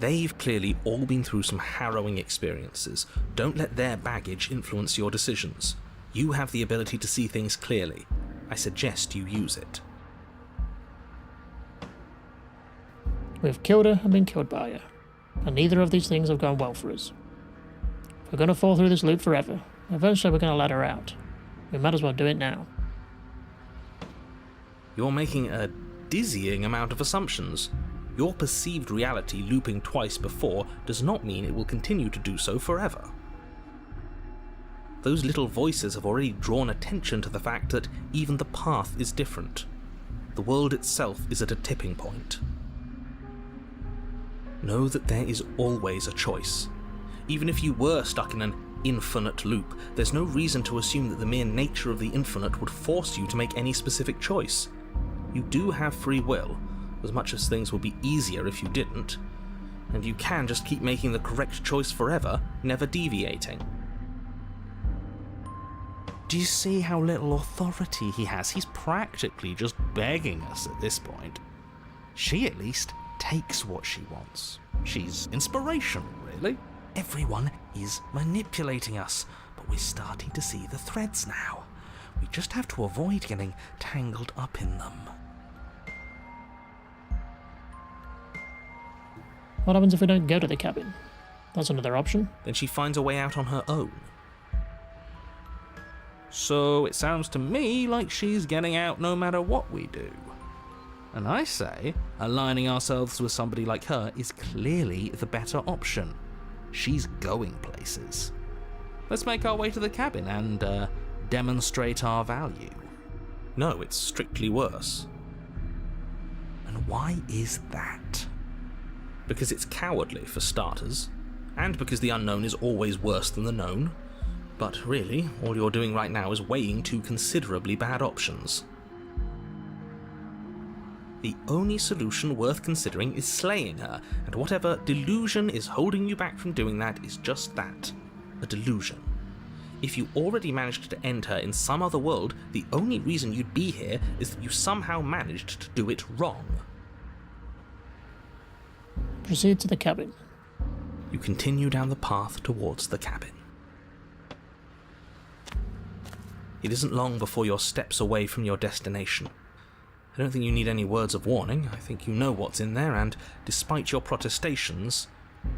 They've clearly all been through some harrowing experiences. Don't let their baggage influence your decisions. You have the ability to see things clearly. I suggest you use it. We've killed her and been killed by her, and neither of these things have gone well for us. If we're going to fall through this loop forever, eventually we're going to let her out. We might as well do it now. You're making a dizzying amount of assumptions. Your perceived reality looping twice before does not mean it will continue to do so forever. Those little voices have already drawn attention to the fact that even the path is different. The world itself is at a tipping point. Know that there is always a choice. Even if you were stuck in an infinite loop, there's no reason to assume that the mere nature of the infinite would force you to make any specific choice. You do have free will, as much as things would be easier if you didn't, and you can just keep making the correct choice forever, never deviating. Do you see how little authority he has? He's practically just begging us at this point. She, at least, takes what she wants. She's inspirational, really. Everyone is manipulating us, but we're starting to see the threads now. We just have to avoid getting tangled up in them. What happens if we don't go to the cabin? That's another option. Then she finds a way out on her own. So it sounds to me like she's getting out no matter what we do. And I say, aligning ourselves with somebody like her is clearly the better option. She's going places. Let's make our way to the cabin and demonstrate our value. No, it's strictly worse. And why is that? Because it's cowardly, for starters, and because the unknown is always worse than the known. But really, all you're doing right now is weighing two considerably bad options. The only solution worth considering is slaying her, and whatever delusion is holding you back from doing that is just that, a delusion. If you already managed to end her in some other world, the only reason you'd be here is that you somehow managed to do it wrong. Proceed to the cabin. You continue down the path towards the cabin. It isn't long before you're steps away from your destination. I don't think you need any words of warning. I think you know what's in there, and despite your protestations,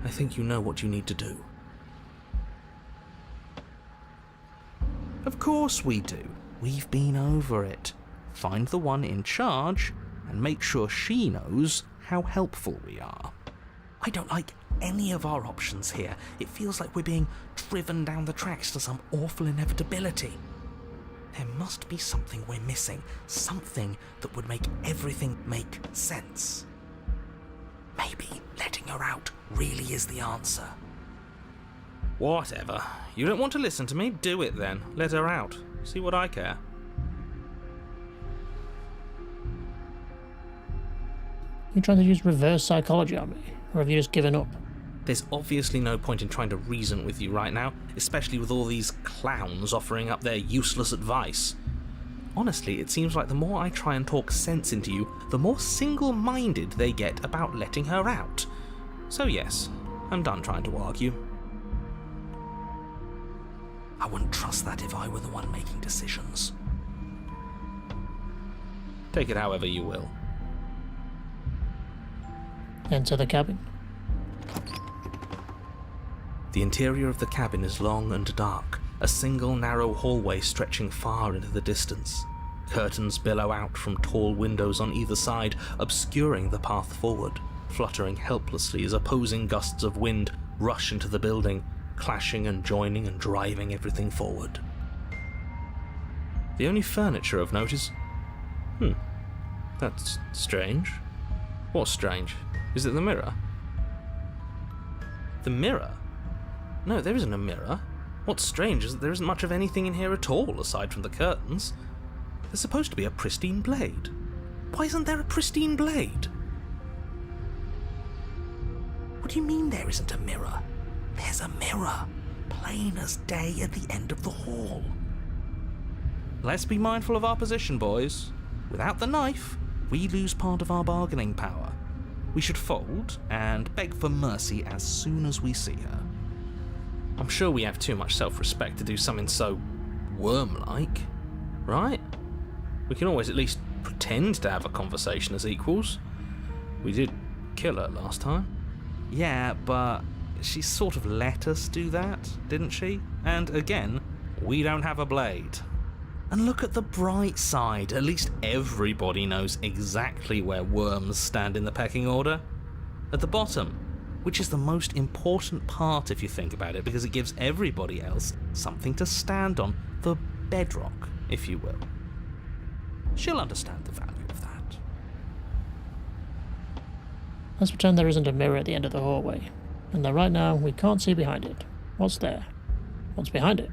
I think you know what you need to do. Of course we do. We've been over it. Find the one in charge and make sure she knows how helpful we are. I don't like any of our options here. It feels like we're being driven down the tracks to some awful inevitability. There must be something we're missing, something that would make everything make sense. Maybe letting her out really is the answer. Whatever. You don't want to listen to me? Do it then. Let her out. See what I care. You trying to use reverse psychology on me, or have you just given up? There's obviously no point in trying to reason with you right now, especially with all these clowns offering up their useless advice. Honestly, it seems like the more I try and talk sense into you, the more single-minded they get about letting her out. So yes, I'm done trying to argue. I wouldn't trust that if I were the one making decisions. Take it however you will. Enter the cabin. The interior of the cabin is long and dark, a single narrow hallway stretching far into the distance. Curtains billow out from tall windows on either side, obscuring the path forward, fluttering helplessly as opposing gusts of wind rush into the building, clashing and joining and driving everything forward. The only furniture of note is... That's strange. What's strange? Is it the mirror? The mirror? No, there isn't a mirror. What's strange is that there isn't much of anything in here at all, aside from the curtains. There's supposed to be a pristine blade. Why isn't there a pristine blade? What do you mean there isn't a mirror? There's a mirror, plain as day at the end of the hall. Let's be mindful of our position, boys. Without the knife, we lose part of our bargaining power. We should fold and beg for mercy as soon as we see her. I'm sure we have too much self-respect to do something so worm-like, right? We can always at least pretend to have a conversation as equals. We did kill her last time. Yeah, but she sort of let us do that, didn't she? And again, we don't have a blade. And look at the bright side, at least everybody knows exactly where worms stand in the pecking order. At the bottom, which is the most important part if you think about it, because it gives everybody else something to stand on, the bedrock, if you will. She'll understand the value of that. Let's pretend there isn't a mirror at the end of the hallway, and that right now we can't see behind it. What's there? What's behind it?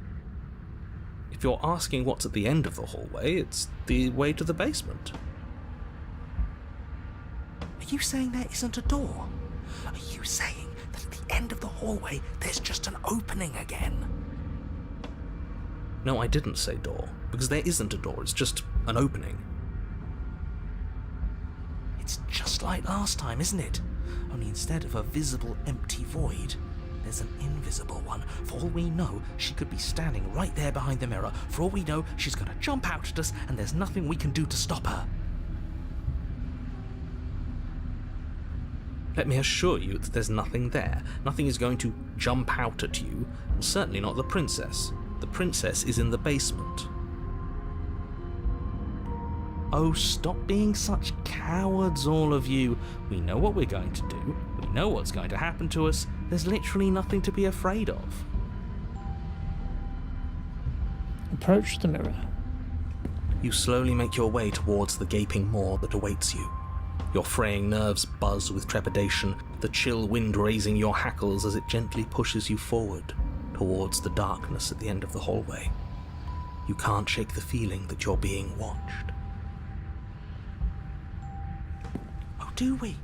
If you're asking what's at the end of the hallway, it's the way to the basement. Are you saying there isn't a door? Are you saying that at the end of the hallway there's just an opening again? No, I didn't say door, because there isn't a door, it's just an opening. It's just like last time, isn't it? Only instead of a visible empty void, there's an invisible one. For all we know, she could be standing right there behind the mirror. For all we know, she's going to jump out at us, and there's nothing we can do to stop her. Let me assure you that there's nothing there. Nothing is going to jump out at you, and certainly not the princess. The princess is in the basement. Oh, stop being such cowards, all of you. We know what we're going to do. We know what's going to happen to us. There's literally nothing to be afraid of. Approach the mirror. You slowly make your way towards the gaping maw that awaits you. Your fraying nerves buzz with trepidation, the chill wind raising your hackles as it gently pushes you forward towards the darkness at the end of the hallway. You can't shake the feeling that you're being watched. Oh, do we?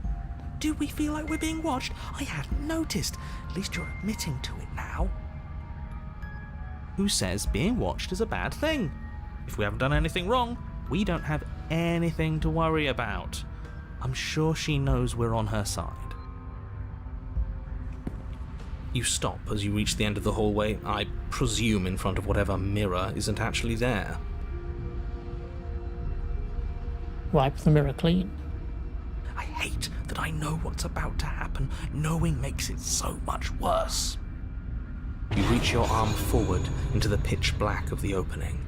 Do we feel like we're being watched? I hadn't noticed. At least you're admitting to it now. Who says being watched is a bad thing? If we haven't done anything wrong, we don't have anything to worry about. I'm sure she knows we're on her side. You stop as you reach the end of the hallway, I presume in front of whatever mirror isn't actually there. Wipe the mirror clean. I hate that I know what's about to happen. Knowing makes it so much worse. You reach your arm forward into the pitch black of the opening.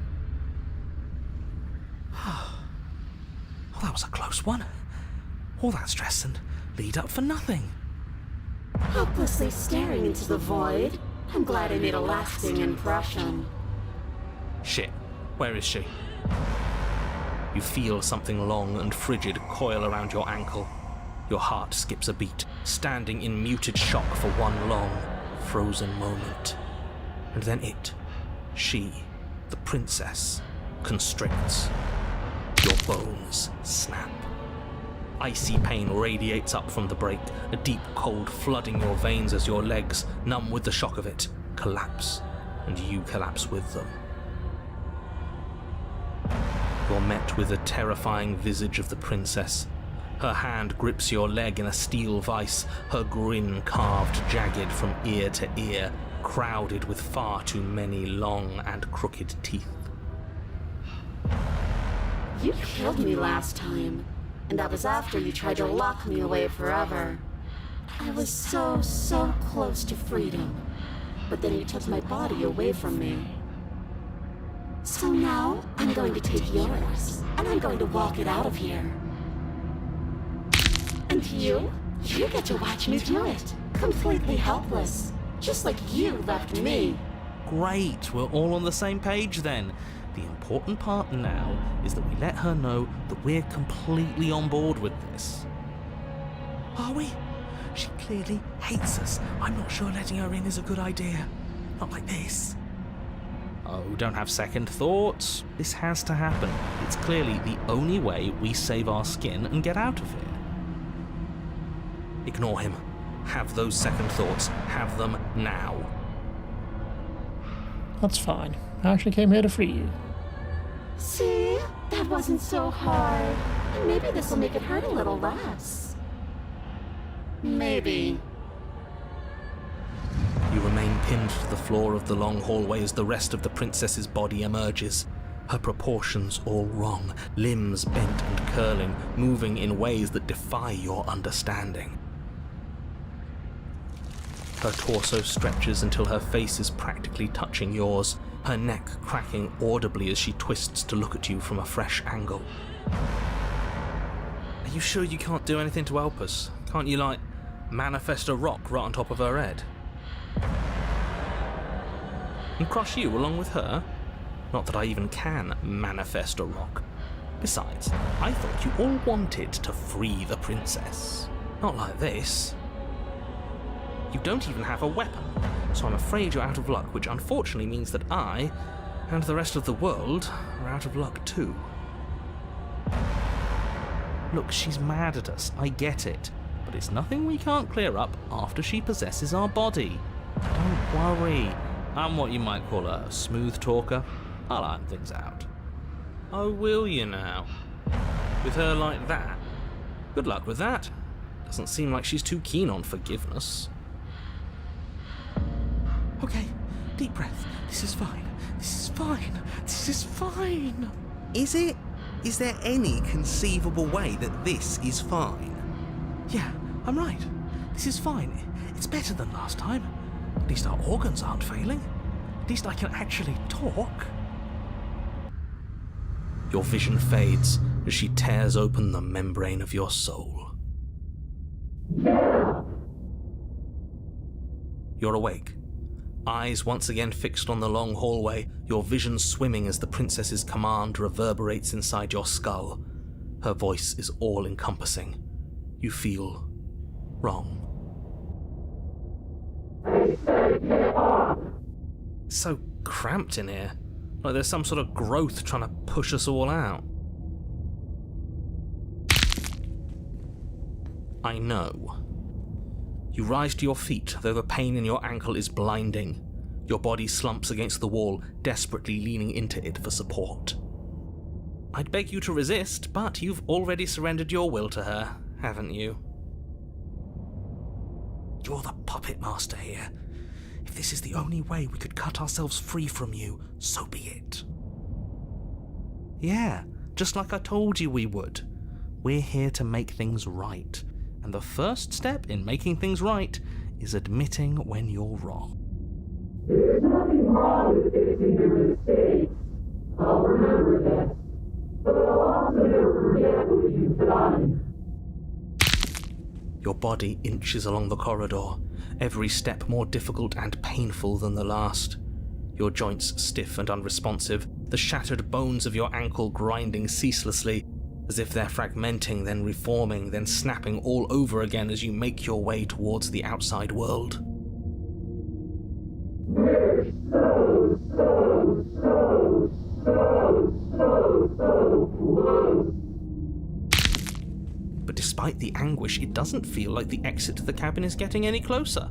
Oh, that was a close one. All that stress and lead up for nothing. Hopelessly staring into the void. I'm glad I made a lasting impression. Shit, where is she? You feel something long and frigid coil around your ankle. Your heart skips a beat, standing in muted shock for one long, frozen moment. And then she, the princess, constricts. Your bones snap. Icy pain radiates up from the break, a deep cold flooding your veins as your legs, numb with the shock of it, collapse, and you collapse with them. You're met with the terrifying visage of the princess. Her hand grips your leg in a steel vice, her grin carved jagged from ear to ear, crowded with far too many long and crooked teeth. You killed me last time, and that was after you tried to lock me away forever. I was so close to freedom, but then you took my body away from me. So now, I'm going to take yours, and I'm going to walk it out of here. And you get to watch me do it, completely helpless, just like you left me. Great, we're all on the same page then. The important part now is that we let her know that we're completely on board with this. Are we? She clearly hates us. I'm not sure letting her in is a good idea. Not like this. Oh, don't have second thoughts. This has to happen. It's clearly the only way we save our skin and get out of here. Ignore him. Have those second thoughts. Have them now. That's fine. I actually came here to free you. See? That wasn't so hard. And maybe this will make it hurt a little less. Maybe. You remain pinned to the floor of the long hallway as the rest of the princess's body emerges. Her proportions all wrong, limbs bent and curling, moving in ways that defy your understanding. Her torso stretches until her face is practically touching yours, her neck cracking audibly as she twists to look at you from a fresh angle. Are you sure you can't do anything to help us? Can't you, like, manifest a rock right on top of her head? And crush you along with her? Not that I even can manifest a rock. Besides, I thought you all wanted to free the princess. Not like this. You don't even have a weapon, so I'm afraid you're out of luck, which unfortunately means that I, and the rest of the world, are out of luck too. Look, she's mad at us, I get it, but it's nothing we can't clear up after she possesses our body. Don't worry, I'm what you might call a smooth talker. I'll iron things out. Oh, will you now? With her like that? Good luck with that. Doesn't seem like she's too keen on forgiveness. Okay, deep breath. This is fine. This is fine. This is fine. Is it? Is there any conceivable way that this is fine? Yeah, I'm right. This is fine. It's better than last time. At least our organs aren't failing. At least I can actually talk. Your vision fades as she tears open the membrane of your soul. You're awake. Eyes once again fixed on the long hallway, your vision swimming as the princess's command reverberates inside your skull. Her voice is all-encompassing. You feel wrong. It's so cramped in here. Like there's some sort of growth trying to push us all out. I know. You rise to your feet, though the pain in your ankle is blinding. Your body slumps against the wall, desperately leaning into it for support. I'd beg you to resist, but you've already surrendered your will to her, haven't you? You're the puppet master here. If this is the only way we could cut ourselves free from you, so be it. Yeah, just like I told you we would. We're here to make things right. And the first step in making things right is admitting when you're wrong. There's nothing wrong with fixing your mistakes. I'll remember that. But I'll also never forget what you've done. Your body inches along the corridor, every step more difficult and painful than the last. Your joints stiff and unresponsive, the shattered bones of your ankle grinding ceaselessly, as if they're fragmenting, then reforming, then snapping all over again as you make your way towards the outside world. We're so close. But despite the anguish, it doesn't feel like the exit to the cabin is getting any closer.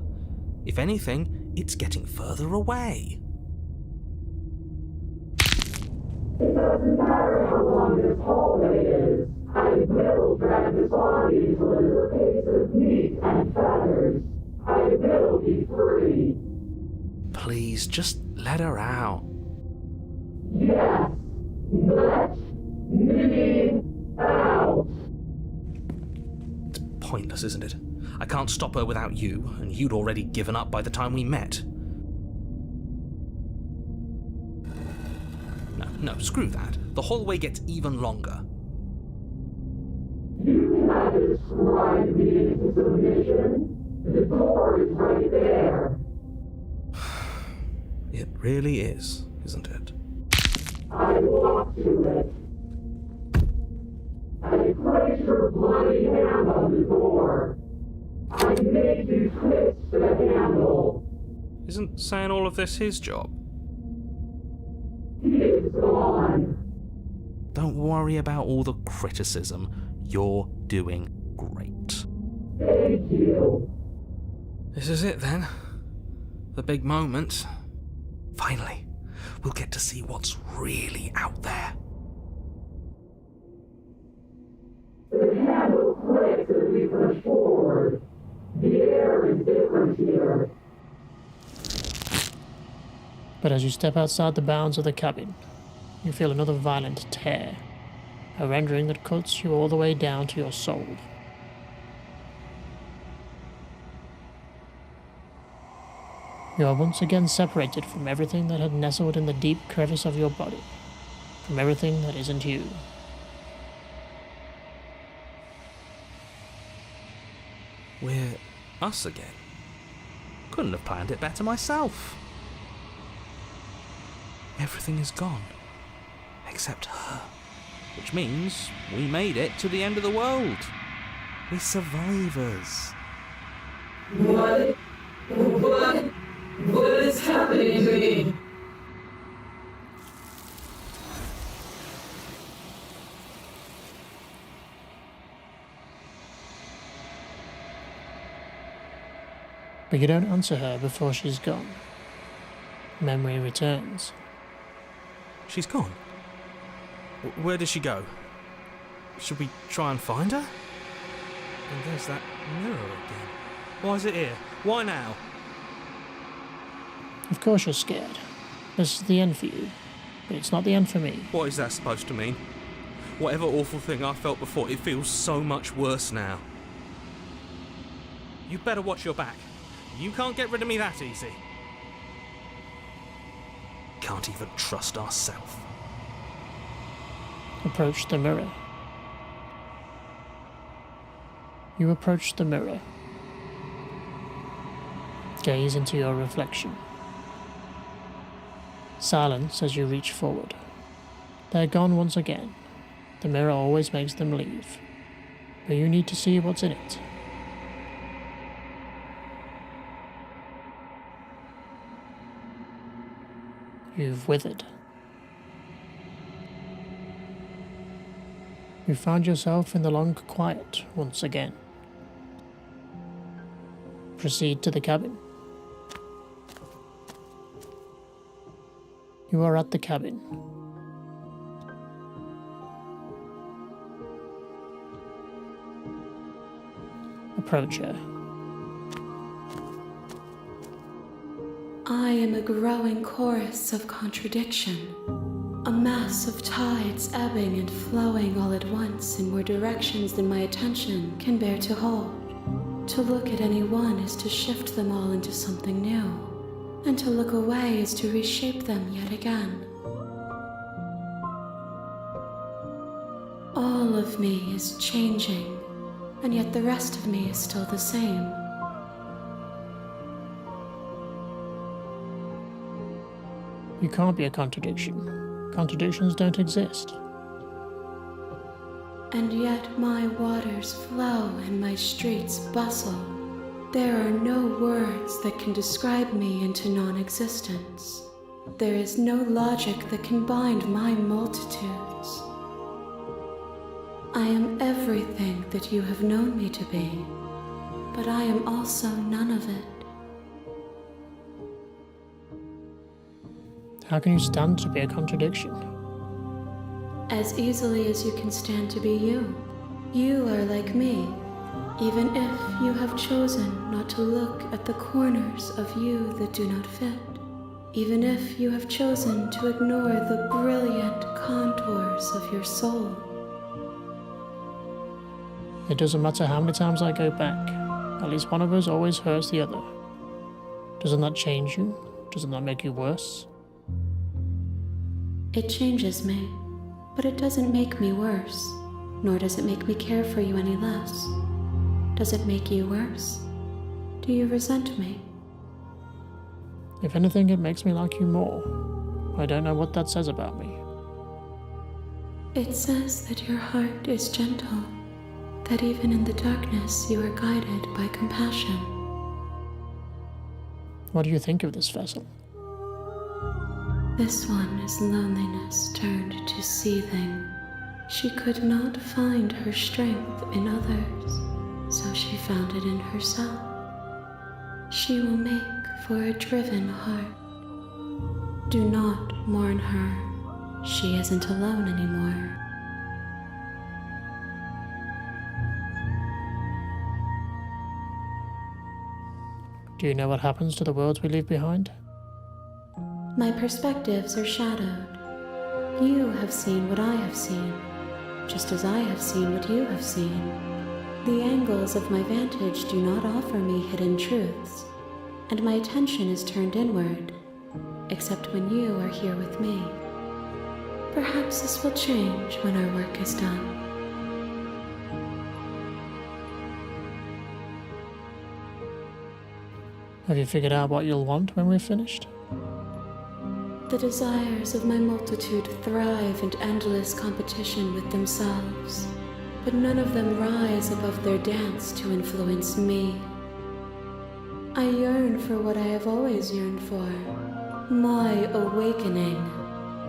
If anything, it's getting further away. It doesn't matter how long this hallway is. I will drag this body till it is a piece of meat and feathers. I will be free. Please, just let her out. Yes, let me out. It's pointless, isn't it? I can't stop her without you, and you'd already given up by the time we met. No, screw that. The hallway gets even longer. You cannot describe me into submission. The door is right there. It really is, isn't it? I I walk to it. I place your bloody hand on the door. I make you twist the handle. Isn't saying all of this his job? He's gone. Don't worry about all the criticism. You're doing great. Thank you. This is it then. The big moment. Finally, we'll get to see what's really out there. The handle clicks as we push forward. The air is different here. But as you step outside the bounds of the cabin, you feel another violent tear, a rendering that cuts you all the way down to your soul. You are once again separated from everything that had nestled in the deep crevice of your body, from everything that isn't you. We're us again. Couldn't have planned it better myself. Everything is gone. Except her. Which means we made it to the end of the world. We're survivors. What is happening to me? But you don't answer her before she's gone. Memory returns. She's gone. Where did she go? Should we try and find her? And there's that mirror again. Why is it here? Why now? Of course you're scared. This is the end for you, but it's not the end for me. What is that supposed to mean? Whatever awful thing I felt before, it feels so much worse now. You better watch your back. You can't get rid of me that easy. Can't even trust ourselves. Approach the mirror. You approach the mirror. Gaze into your reflection. Silence as you reach forward. They're gone once again. The mirror always makes them leave. But you need to see what's in it. You've withered. You find yourself in the long quiet once again. Proceed to the cabin. You are at the cabin. Approach her. I am a growing chorus of contradiction, a mass of tides ebbing and flowing all at once in more directions than my attention can bear to hold. To look at any one is to shift them all into something new, and to look away is to reshape them yet again. All of me is changing, and yet the rest of me is still the same. You can't be a contradiction. Contradictions don't exist. And yet my waters flow and my streets bustle. There are no words that can describe me into non-existence. There is no logic that can bind my multitudes. I am everything that you have known me to be, but I am also none of it. How can you stand to be a contradiction? As easily as you can stand to be you. You are like me, even if you have chosen not to look at the corners of you that do not fit. Even if you have chosen to ignore the brilliant contours of your soul. It doesn't matter how many times I go back. At least one of us always hurts the other. Doesn't that change you? Doesn't that make you worse? It changes me, but it doesn't make me worse, nor does it make me care for you any less. Does it make you worse? Do you resent me? If anything, it makes me like you more. I don't know what that says about me. It says that your heart is gentle, that even in the darkness you are guided by compassion. What do you think of this vessel? This one is loneliness turned to seething. She could not find her strength in others, so she found it in herself. She will make for a driven heart. Do not mourn her. She isn't alone anymore. Do you know what happens to the worlds we leave behind? My perspectives are shadowed. You have seen what I have seen, just as I have seen what you have seen. The angles of my vantage do not offer me hidden truths, and my attention is turned inward, except when you are here with me. Perhaps this will change when our work is done. Have you figured out what you'll want when we're finished? The desires of my multitude thrive in endless competition with themselves, but none of them rise above their dance to influence me. I yearn for what I have always yearned for, my awakening.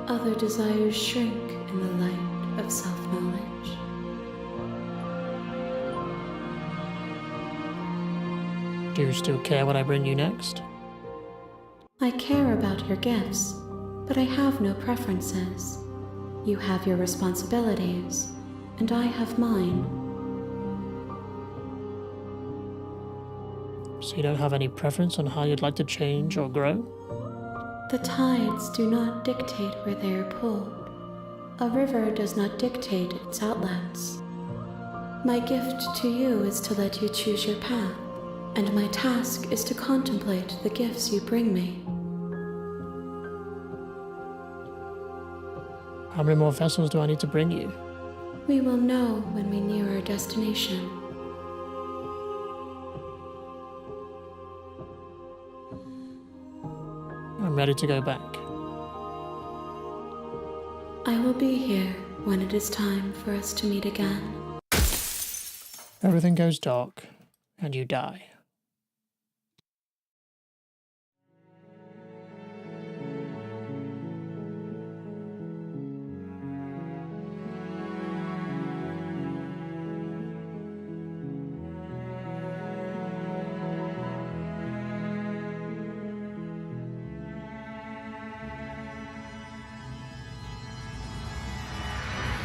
Other desires shrink in the light of self-knowledge. Do you still care what I bring you next? I care about your gifts, but I have no preferences. You have your responsibilities, and I have mine. So you don't have any preference on how you'd like to change or grow? The tides do not dictate where they are pulled. A river does not dictate its outlets. My gift to you is to let you choose your path, and my task is to contemplate the gifts you bring me. How many more vessels do I need to bring you? We will know when we near our destination. I'm ready to go back. I will be here when it is time for us to meet again. Everything goes dark, and you die.